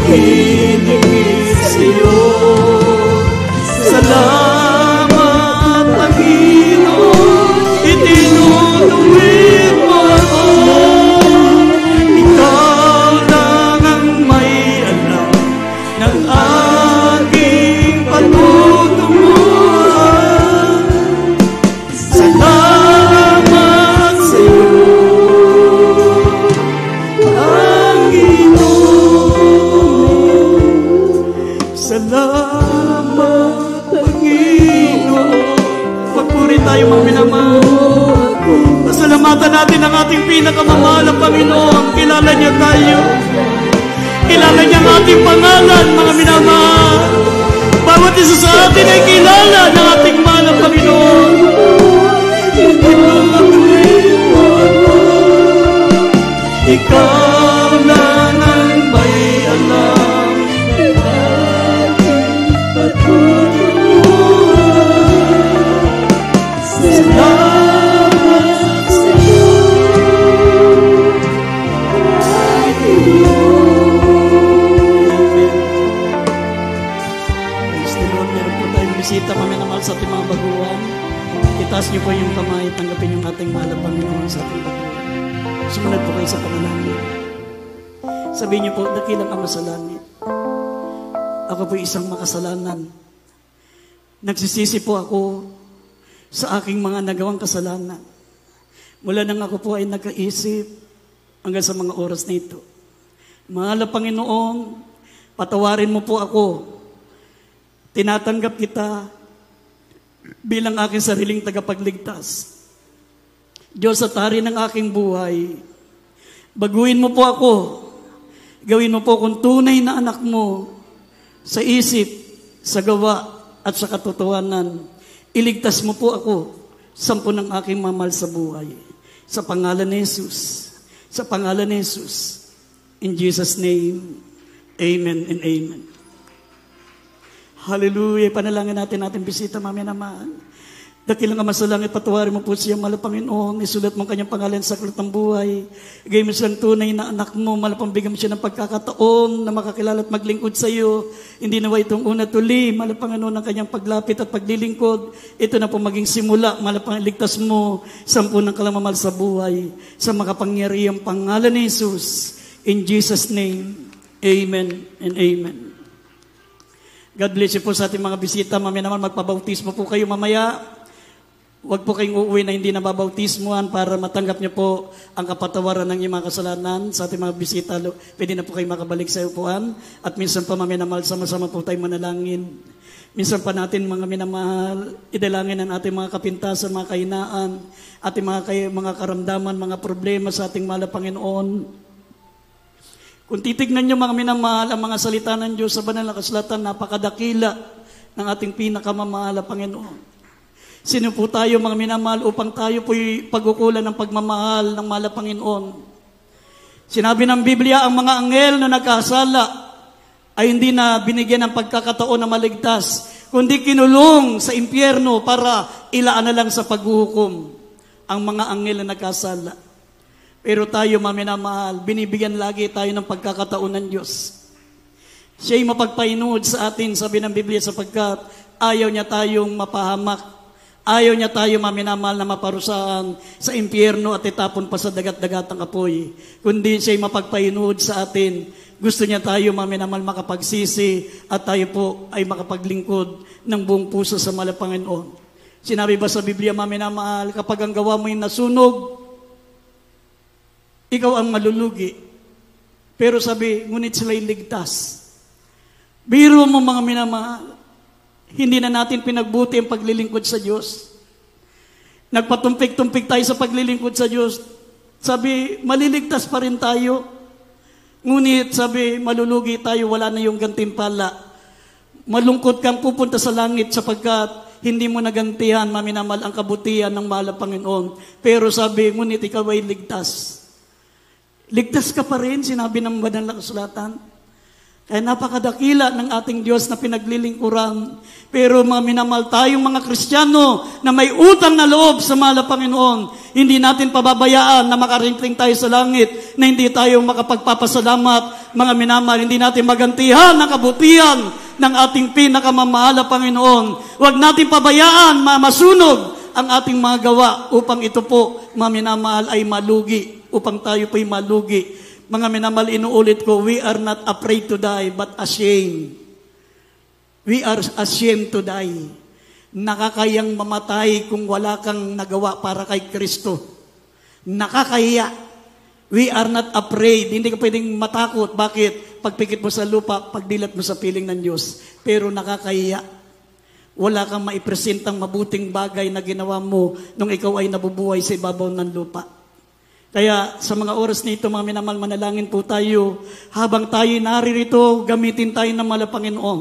Ibig sa'yo. Salamat, Panginoon, itinutuwid mo ako. Ikaw lang ang may alam ng aking patutunguhan. Salamat sa'yo, salamat, Panginoon. Pagpuri tayo, mga minamahal. Pasalamatan natin ang ating pinakamamahal na Panginoon. Kilala niya tayo. Kilala niya ang ating pangalan, mga minamahal. Bawat isa sa atin ay kilala ng ating mahal na Panginoon. Ikaw lang ang may alam. Salamat sa'yo. Praise the Lord. Meron po tayong bisita, maminamahal sa ating mga baguhan. Itaas niyo po yung kamay, tanggapin yung ating mahal na Panginoon sa ating baguhan. Sumunod po kayo sa panalangin. Sabihin niyo po, dakilang Ama sa langit, ako po isang makasalanan. Nagsisisi po ako sa aking mga nagawang kasalanan. Mula nang ako po ay nagkaisip hanggang sa mga oras na ito. Mahal na Panginoon, patawarin mo po ako. Tinatanggap kita bilang aking sariling tagapagligtas. Diyos at Hari ng aking buhay, baguhin mo po ako. Gawin mo po kung tunay na anak mo sa isip, sa gawa, at sa katotohanan. Iligtas mo po ako sa ng aking mamahal sa buhay. Sa pangalan ni Jesus. Sa pangalan ni Jesus. In Jesus' name, amen and amen. Hallelujah. Panalangin natin bisita, mamaya naman. Dakilang Ama sa langit, patawarin mo po siya, mahal na Panginoon. Isulat mo ang kanyang pangalan sa aklat ng buhay. Igay mo siyang tunay na anak mo, mahal na pambigyan mo siya ng pagkakataon na makakilala at maglingkod sa iyo. Hindi nawa itong una tuli, mahal na Panginoon, ang kanyang paglapit at paglilingkod. Ito na po maging simula, mahal na Panginoon, ligtas mo, sampu ng kalamamahal sa buhay. Sa makapangyarihang pangalan ni Jesus. In Jesus' name, amen and amen. God bless you po sa ating mga bisita. Mamaya naman magpabautismo po kayo mamaya. Huwag po kayong uuwi na hindi nababautismuhan para matanggap niyo po ang kapatawaran ng inyong mga kasalanan. Sa ating mga bisita, pwede na po kayo makabalik sa upuan. At minsan pa, mga minamahal, sama-sama po tayo manalangin. Minsan pa natin, mga minamahal, idalangin ang ating mga kapintasan, mga kahinaan, ating mga karamdaman, mga problema sa ating mahal na Panginoon. Kung titignan niyo, mga minamahal, ang mga salita ng Diyos sa banal na kasulatan, napakadakila ng ating pinakamamahal na Panginoon. Sino po tayo, mga minamahal, upang tayo po'y pagkukulan ng pagmamahal ng mahal na Panginoon? Sinabi ng Biblia, ang mga anghel na nagkasala ay hindi na binigyan ng pagkakataon na maligtas, kundi kinulong sa impyerno para ilaan na lang sa paghuhukom ang mga anghel na nagkasala. Pero tayo, mga minamahal, binibigyan lagi tayo ng pagkakataon ng Diyos. Siya'y mapagpainuod sa atin, sabi ng Biblia, sapagkat ayaw niya tayong mapahamak. Ayaw niya tayo, maminamahal, na maparusahan sa impyerno at itapon pa sa dagat-dagatang apoy. Kundi siya'y mapagpainuod sa atin. Gusto niya tayo, maminamahal, makapagsisi at tayo po ay makapaglingkod ng buong puso sa mahal na Panginoon. Sinabi ba sa Biblia, maminamahal, kapag ang gawa mo'y nasunog, ikaw ang malulugi. Pero sabi, ngunit sila'y ligtas. Biro mo, mga minamahal, hindi na natin pinagbuti ang paglilingkod sa Diyos. Nagpatumpik-tumpik tayo sa paglilingkod sa Diyos. Sabi, maliligtas pa rin tayo. Ngunit sabi, malulugi tayo, wala na yung gantimpala. Malungkot kang pupunta sa langit sapagkat hindi mo nagantihan, maminamal, ang kabutihan ng mahal na Panginoon. Pero sabi, ngunit ikaw ay ligtas. Ligtas ka pa rin, sinabi ng banal na kasulatan. Kaya napakadakila ng ating Diyos na pinaglilingkuran. Pero mga minamahal tayong mga Kristiyano na may utang na loob sa mahal na Panginoon, hindi natin pababayaan na makarating tayo sa langit, na hindi tayo makapagpapasalamat. Mga minamahal, hindi natin magantihan ang kabutihan ng ating pinakamamahal na Panginoon. Huwag natin pabayaan masunog ang ating mga gawa upang ito po, mga minamahal, ay malugi, upang tayo po'y malugi. Mga minamahal, inuulit ko, we are not afraid to die, but ashamed. We are ashamed to die. Nakakayang mamatay kung wala kang nagawa para kay Kristo. Nakakahiya. We are not afraid. Hindi ka pwedeng matakot. Bakit? Pagpikit mo sa lupa, pagdilat mo sa piling ng Diyos. Pero nakakahiya. Wala kang maipresentang mabuting bagay na ginawa mo nung ikaw ay nabubuhay sa ibabaw ng lupa. Kaya sa mga oras nito, mga minamahal, manalangin po tayo. Habang tayo naririto, gamitin tayo ng mahal na Panginoon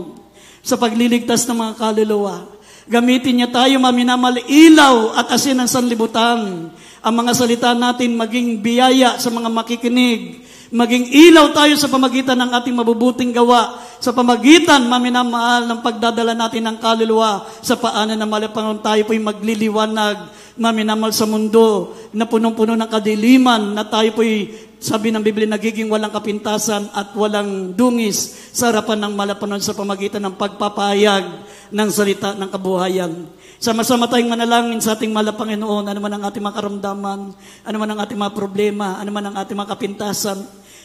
sa pagliligtas ng mga kaluluwa. Gamitin niya tayo, mga minamahal, ilaw at asin ng sanlibutan. Ang mga salita natin maging biyaya sa mga makikinig. Maging ilaw tayo sa pamagitan ng ating mabubuting gawa. Sa pamagitan, mga minamahal, ng pagdadala natin ng kaluluwa sa paanan ng mahal na Panginoon, tayo po'y magliliwanag, maminamal sa mundo na punong-puno ng kadiliman, na tayo po'y, sabi ng Biblia, nagiging walang kapintasan at walang dungis sa harapan ng malapanon sa pamagitan ng pagpapahayag ng salita ng kabuhayan. Sama-sama tayong manalangin sa ating mahal na Panginoon, ano man ang ating mga karamdaman, ano man ang ating mga problema, ano man ang ating mga kapintasan.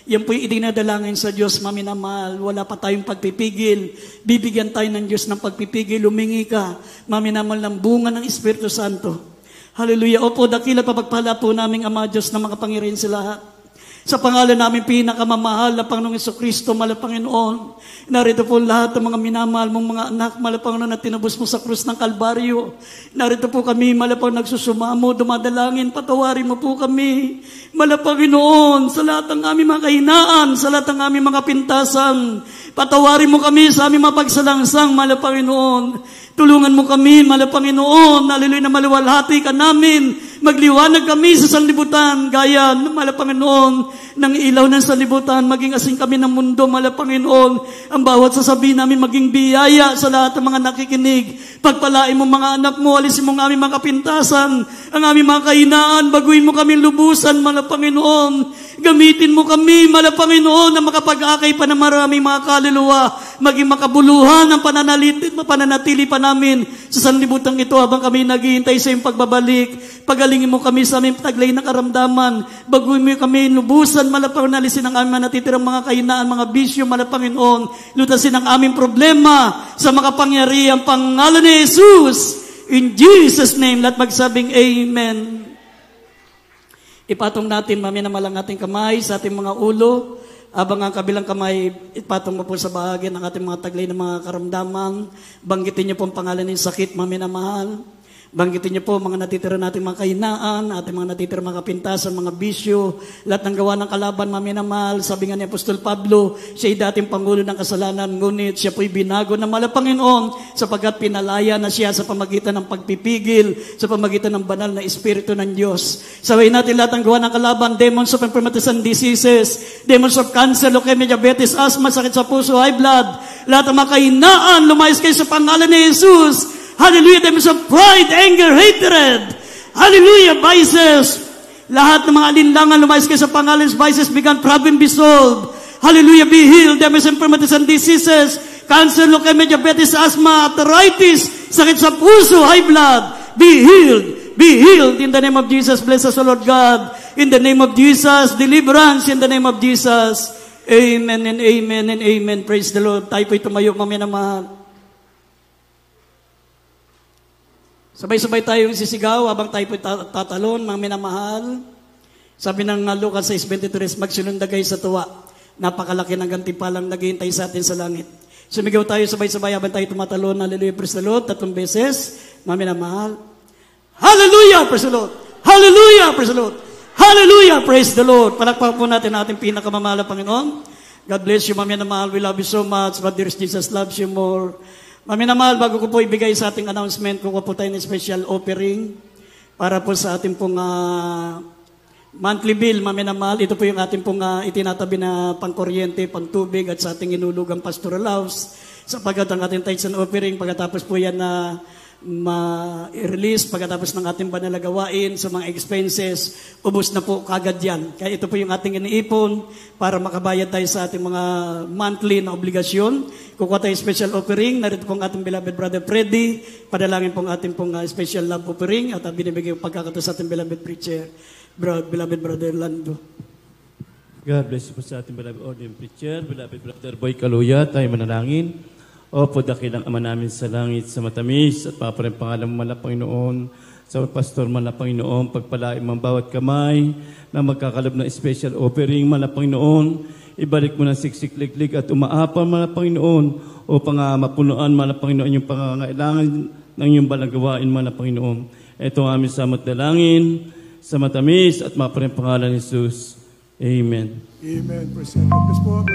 Yan po'y idinadalangin sa Diyos, maminamahal. Wala pa tayong pagpipigil. Bibigyan tayo ng Diyos ng pagpipigil. Lumingi ka, maminamahal, ng bunga ng Espiritu Santo. Hallelujah. Opo, dakila pagpala po naming Ama Diyos na makapangyarihan sa lahat. Sa pangalan namin pinakamamahal na Panginoong Jesucristo, mahal na Panginoon, narito po lahat ng mga minamahal mong mga anak, mahal na Panginoon, na tinubos mo sa krus ng Kalbaryo. Narito po kami, mahal na Panginoon, nagsusumamo, dumadalangin, patawarin mo po kami. Mahal na Panginoon, sa lahat ng aming mga kahinaan, sa lahat ng aming mga pintasan, patawarin mo kami sa aming mga pagsalangsang, mahal na Panginoon. Tulungan mo kami, mahal na Panginoon, hallelujah, na maluwalhati ka namin, magliwanag kami sa sanlibutan, gaya, mahal na Panginoon, ng ilaw ng sanlibutan, maging asing kami ng mundo, mahal na Panginoon, ang bawat sasabihin namin maging biyaya sa lahat ng mga nakikinig. Pagpalain mo mga anak mo, alisin mo ang aming mga kapintasan, ang aming mga kahinaan, baguhin mo kami lubusan, mahal na Panginoon. Gamitin mo kami, mahal na Panginoon, na makapag-akay pa ng maraming mga kaluluwa, maging makabuluhan ang pananatili pa namin sa sanlibutan ito habang kami naghihintay sa iyong pagbabalik. Pagalingin mo kami sa aming taglay ng karamdaman, baguhin mo kami lubusan, mahal na Panginoon, alisin ang aming natitirang mga kahinaan, mga bisyo, mahal na Panginoon, lutasin ang aming problema sa makapangyarihang pangalan ni Jesus. In Jesus' name, lahat magsabing Amen. Ipatong natin, maminamahal, ang ating kamay sa ating mga ulo, habang ang kabilang kamay, ipatong mo po sa bahagi ng ating mga taglay ng mga karamdaman. Banggitin niyo po ang pangalan ng sakit, maminamahal. Banggitin niyo po mga natitira nating mga kahinaan, ating mga natitira mga kapintasan, mga bisyo, lahat ng gawa ng kalaban, maminamahal. Sabi nga ni Apostol Pablo, siya ay dating pangulo ng kasalanan, ngunit siya po'y binago ng mahal na Panginoon sapagkat pinalaya na siya sa pamagitan ng pagpipigil, sa pamagitan ng banal na Espiritu ng Diyos. Sabihin natin lahat ng gawa ng kalaban, demons of infirmities and diseases, demons of cancer, leukemia, diabetes, asthma, sakit sa puso, high blood, lahat ng mga kahinaan, lumayas kayo sa pangalan ni Jesus. Hallelujah, demons of pride, anger, hatred. Hallelujah, vices. Lahat ng mga alinlangan, lumayas kayo sa pangalan, vices began, problem be solved. Hallelujah, be healed, demons of infirmities and diseases, cancer, leukemia, diabetes, asthma, arthritis, sakit sa puso, high blood. Be healed, be healed in the name of Jesus. Bless us, O Lord God. In the name of Jesus, deliverance in the name of Jesus. Amen and amen and amen. Praise the Lord. Tayo po'y tumayo, maminamahal. Sabay-sabay tayong sisigaw habang tayo po tatalon, mga minamahal. Sabi ng Lucas 6:23, magsinundag sa tuwa. Napakalaki ng gantimpalang naghihintay sa atin sa langit. Sumigaw tayo sabay-sabay habang tayo tumatalon. Hallelujah, praise the Lord. 3 beses, mga minamahal. Hallelujah, praise the Lord. Hallelujah, praise the Lord. Hallelujah, praise the Lord. Palakpakan po natin ating pinakamamahal na Panginoon. God bless you, mga minamahal. We love you so much, but dear Jesus loves you more. Maminamahal, bago ko po ibigay sa ating announcement, kukuha po tayo ng special offering para po sa ating pong monthly bill, maminamahal. Ito po yung ating pong itinatabi na pangkuryente, pangtubig at sa ating inulugang pastoral house. Sapagkat ang ating tithes and offering, pagkatapos po yan na ma-release, pagkatapos ng ating banal na gawain sa mga expenses, ubos na po kagad yan. Kaya ito po yung ating iniipon para makabayad tayo sa ating mga monthly na obligasyon. Kukuha tayo special offering. Narito pong ating beloved brother Freddy. Padalangin pong ating pong special love offering at binibigay yung pagkakato sa ating beloved preacher, beloved brother Lando.
God bless you po sa ating beloved ordained preacher, beloved brother Boy Kaluya. Tayo manalangin. Opo, dakilang Ama namin sa langit, sa matamis, at paparin pangalan mo mala, Panginoon, sa pastor mala, Panginoon, pagpalain mo ang bawat kamay na magkakalab ng special offering mala, Panginoon, ibalik mo ng siksik-liklik at umaapal mala, Panginoon, upang mapunuan mala, Panginoon, yung pangangailangan ng iyong balagawain mala, Panginoon. Ito ang aming samot dalangin, sa matamis, at maparin pangalan ni Jesus. Amen.
Amen. Praise God. Bless po.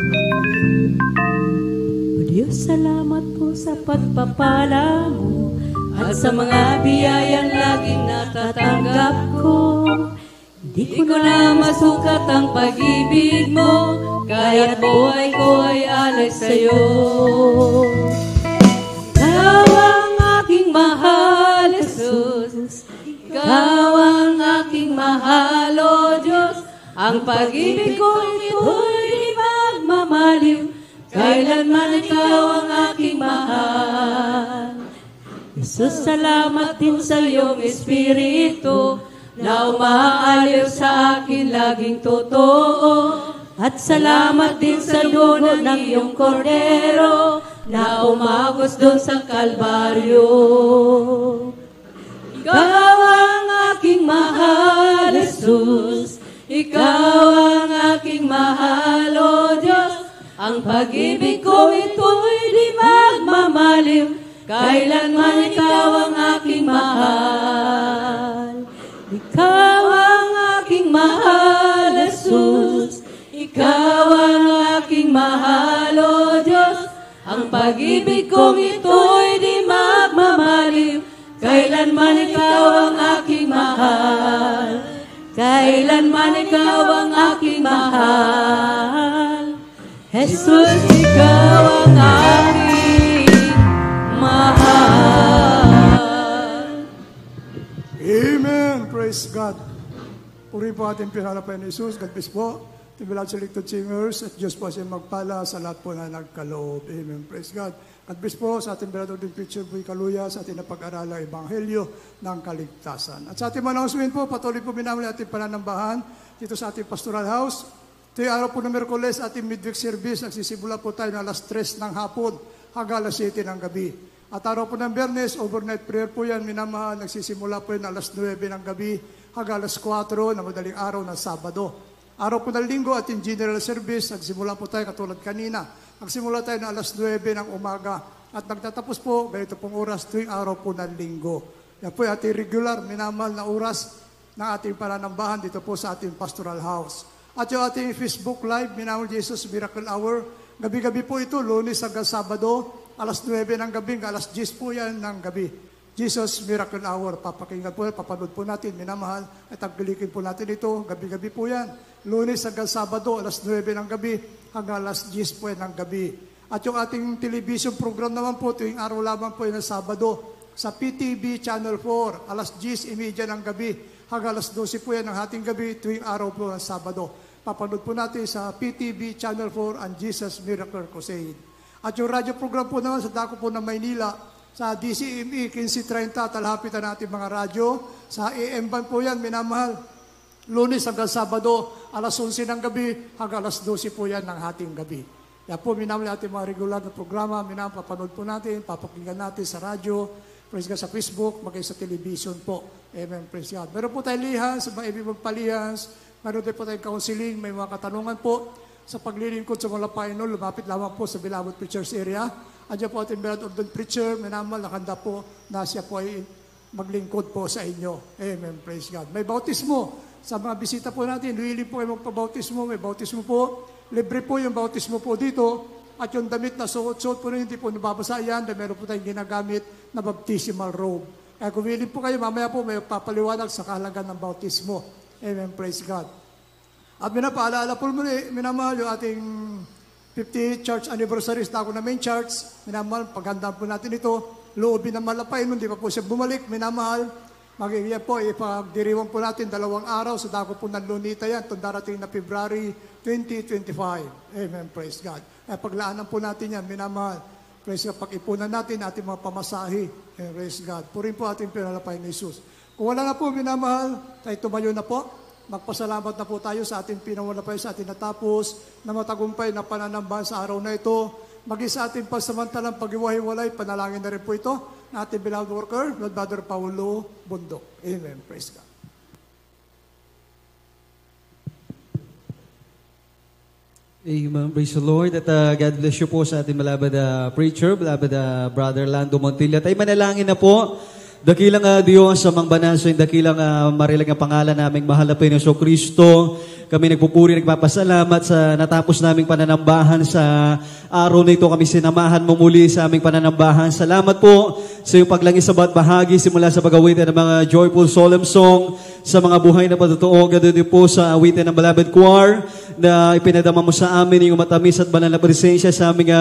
O Diyos, salamat po sa pagpapala mo at sa mga biyayang laging natatanggap ko. Di ko na masukat ang pag-ibig mo, kaya't buhay ko ay alay sa'yo. Ikaw ang aking mahal, Jesus. Ikaw ang aking mahal, O Diyos. Ang pag-ibig ko ito'y di magmamaliw, kailanman ikaw ang aking mahal. Jesus, salamat din sa iyong Espiritu na umaaliw sa akin laging totoo. At salamat din sa dulo ng iyong kordero na umagos doon sa Kalbaryo. Ikaw ang aking mahal, Jesus. Ikaw ang aking mahal, O Diyos. Ang pag-ibig ko ito'y di magmamaliw, kailanman ikaw ang aking mahal. Ikaw ang aking mahal, Jesus. Ikaw ang aking mahal, O Diyos. Ang pag-ibig kong ito'y di magmamaliw, kailanman ikaw ang aking mahal. Kailanman ikaw ang aking mahal. Jesus, ikaw ang aking mahal.
Amen. Praise God. Puri po ating pinalapayan ni Jesus. God bless po. Tibilang selected singers at Diyos po siya magpala sa lahat po na nagkaloob. Amen. Praise God. God bless po sa ating beloved din preacher Boy Kaluya sa ating napag-aralang Ebanghelyo ng Kaligtasan. At sa ating announcement po, patuloy po minamuli ating pananambahan dito sa ating pastoral house. Ito yung araw po ng Merkules, ating midweek service. Nagsisimula po tayo ng alas 3 ng hapon hanggang alas 7 ng gabi. At araw po ng Biyernes, overnight prayer po yan, minamahal. Nagsisimula po yan alas 9 ng gabi hanggang alas 4 na madaling araw ng Sabado. Araw po ng Linggo at in general service, nagsimula po tayo katulad kanina. Nagsimula tayo ng alas 9 ng umaga at nagtatapos po ganito pong oras tuwing araw po ng Linggo. Yan po yung ating regular, minamahal na oras ng ating pananambahan dito po sa ating pastoral house. At yung ating Facebook Live, Minamahal Jesus Miracle Hour, gabi-gabi po ito, Lunes hanggang Sabado, alas 9 ng gabi, alas 10 po yan ng gabi. Jesus Miracle Hour, papakinggan po, papanood po natin, minamahal, at tagpilikin po natin ito, gabi-gabi po yan. Lunes hanggang Sabado, alas 9 ng gabi, hanggang alas 10 po yan ng gabi. At yung ating television program naman po, tuwing araw lamang po yan ng Sabado, sa PTV Channel 4, alas 10:30 ng gabi, hanggang alas 12 po yan ng hating gabi, tuwing araw po ng Sabado. Papanood po natin sa PTV Channel 4 ang Jesus Miracle Crusade. At yung radio program po naman sa dako po ng Maynila, sa DCME 1530, talhapitan natin mga radyo. Sa AM band po yan, minamahal. Lunes hanggang Sabado, alas 11 ng gabi, hanggang alas 12 po yan ng hating gabi. Yan po, minamahal natin mga regular na programa, minamahal, papanood po natin, papakinggan natin sa radyo, praise God sa Facebook, magay sa television po. Amen, praise God. Meron po tayong lihans, mga ibig magpalihans, meron din po tayong counseling, may mga katanungan po sa paglilingkod sa mga Panginoon, lumapit lamang po sa Beloved Preachers area. Andiyan po ating Beloved Ordained Preacher, minamal, nakanda po na siya po ay maglingkod po sa inyo. Amen, praise God. May bautismo. Sa mga bisita po natin, willing po kayo magpabautismo, may bautismo po. Libre po yung bautismo po dito. At yung damit na suot-suot po na hindi po nababasa yan, dahil meron po tayong ginagamit na baptismal robe. Kaya kung willing po kayo, mamaya po may papaliwanag sa kahalagan ng bautismo. Amen. Praise God. At minapaalala po muli, minamahal yung ating 50th church anniversary sa Dako na Main Church. Minamahal, paghandaan po natin ito. Loobin ng malapay nun, di pa po siya bumalik. Minamahal, magiging po, ipagdiriwang po natin 2 araw sa Dako po ng Lunita yan, itong darating na February 2025. Amen. Praise God. Paglaanan po natin yan, minamahal. Praise God. Pag-ipunan natin ating mga pamasahe. Praise God. Purin po ating pinalapay ni Jesus. Kung wala na po, minamahal, tayo tumayo na po. Magpasalamat na po tayo sa ating pinawalapay, sa ating natapos, na matagumpay na pananambahan sa araw na ito. Maging sa ating pasamantalang pag-iwahiwalay, panalangin na rin po ito na ating beloved worker, Lord Brother Paulo Bundok. Amen. Praise God.
Amen. Praise the Lord. At God bless you po sa ating beloved preacher, beloved Brother Lando Montilla. Tayo manalangin na po. Dakilang Diyos sa mangbanal sa dakilang marilang ang pangalan naming mahal na Panginoon Kristo. Kami nagpupuri, nagpapasalamat sa natapos naming pananambahan sa araw na ito. Kami sinamahan mo muli sa aming pananambahan. Salamat po sa iyong paglangis sa bawat bahagi simula sa pag-awitan ng mga joyful solemn song sa mga buhay na patotoo. Ganoon din po sa awitan ng Beloved Choir na ipinadama mo sa amin yung matamis at banal na presensya sa aming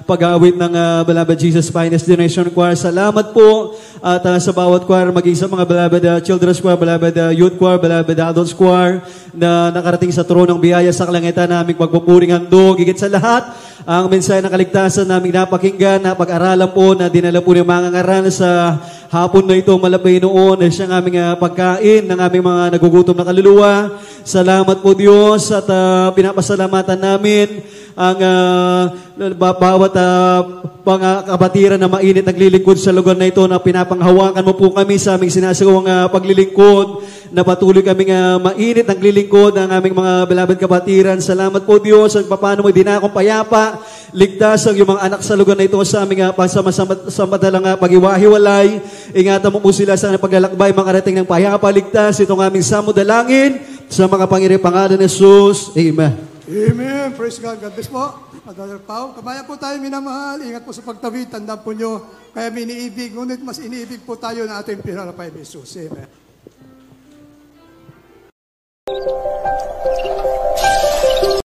pag-aawit ng Beloved Jesus Finest Generation Choir. Salamat po at sa bawat choir, maging sa mga Beloved Children's Choir, Beloved Youth Choir, Beloved Adults Choir na nakarating sa tronong biyaya sa kalangitan naming pagpupuring handog. Higit sa lahat, ang mensahe ng kaligtasan naming napakinggan, napag-aralan po na dinala po ng mga ngaral sa hapon na ito malapay noon na siyang aming pagkain ng aming mga nagugutom na kaluluwa. Salamat po Diyos at pinapasalamatan namin ang bawat kabatiran na mainit naglilingkod sa lugar na ito na pinapanghawakan mo po kami sa aming sinasagawang paglilingkod na patuloy kaming mainit naglilingkod ng aming mga beloved kabatiran. Salamat po Diyos at paano mo dinakong payapa, ligtas ang iyong mga anak sa lugar na ito sa aming pasamadalang pag-iwahiwalay. Ingatan mo po sila sa paglalakbay, makarating ng payapa, ligtas itong aming samudalangin sa mga Panginoong pangalan ni Jesus. Amen.
Amen. Praise God. God bless po. Brother Pao, kamaya po tayo minamahal. Ingat po sa pagtawid. Tandaan po nyo, kaya iniibig. Ngunit mas iniibig po tayo na ating pinalapay ni Jesus. Amen.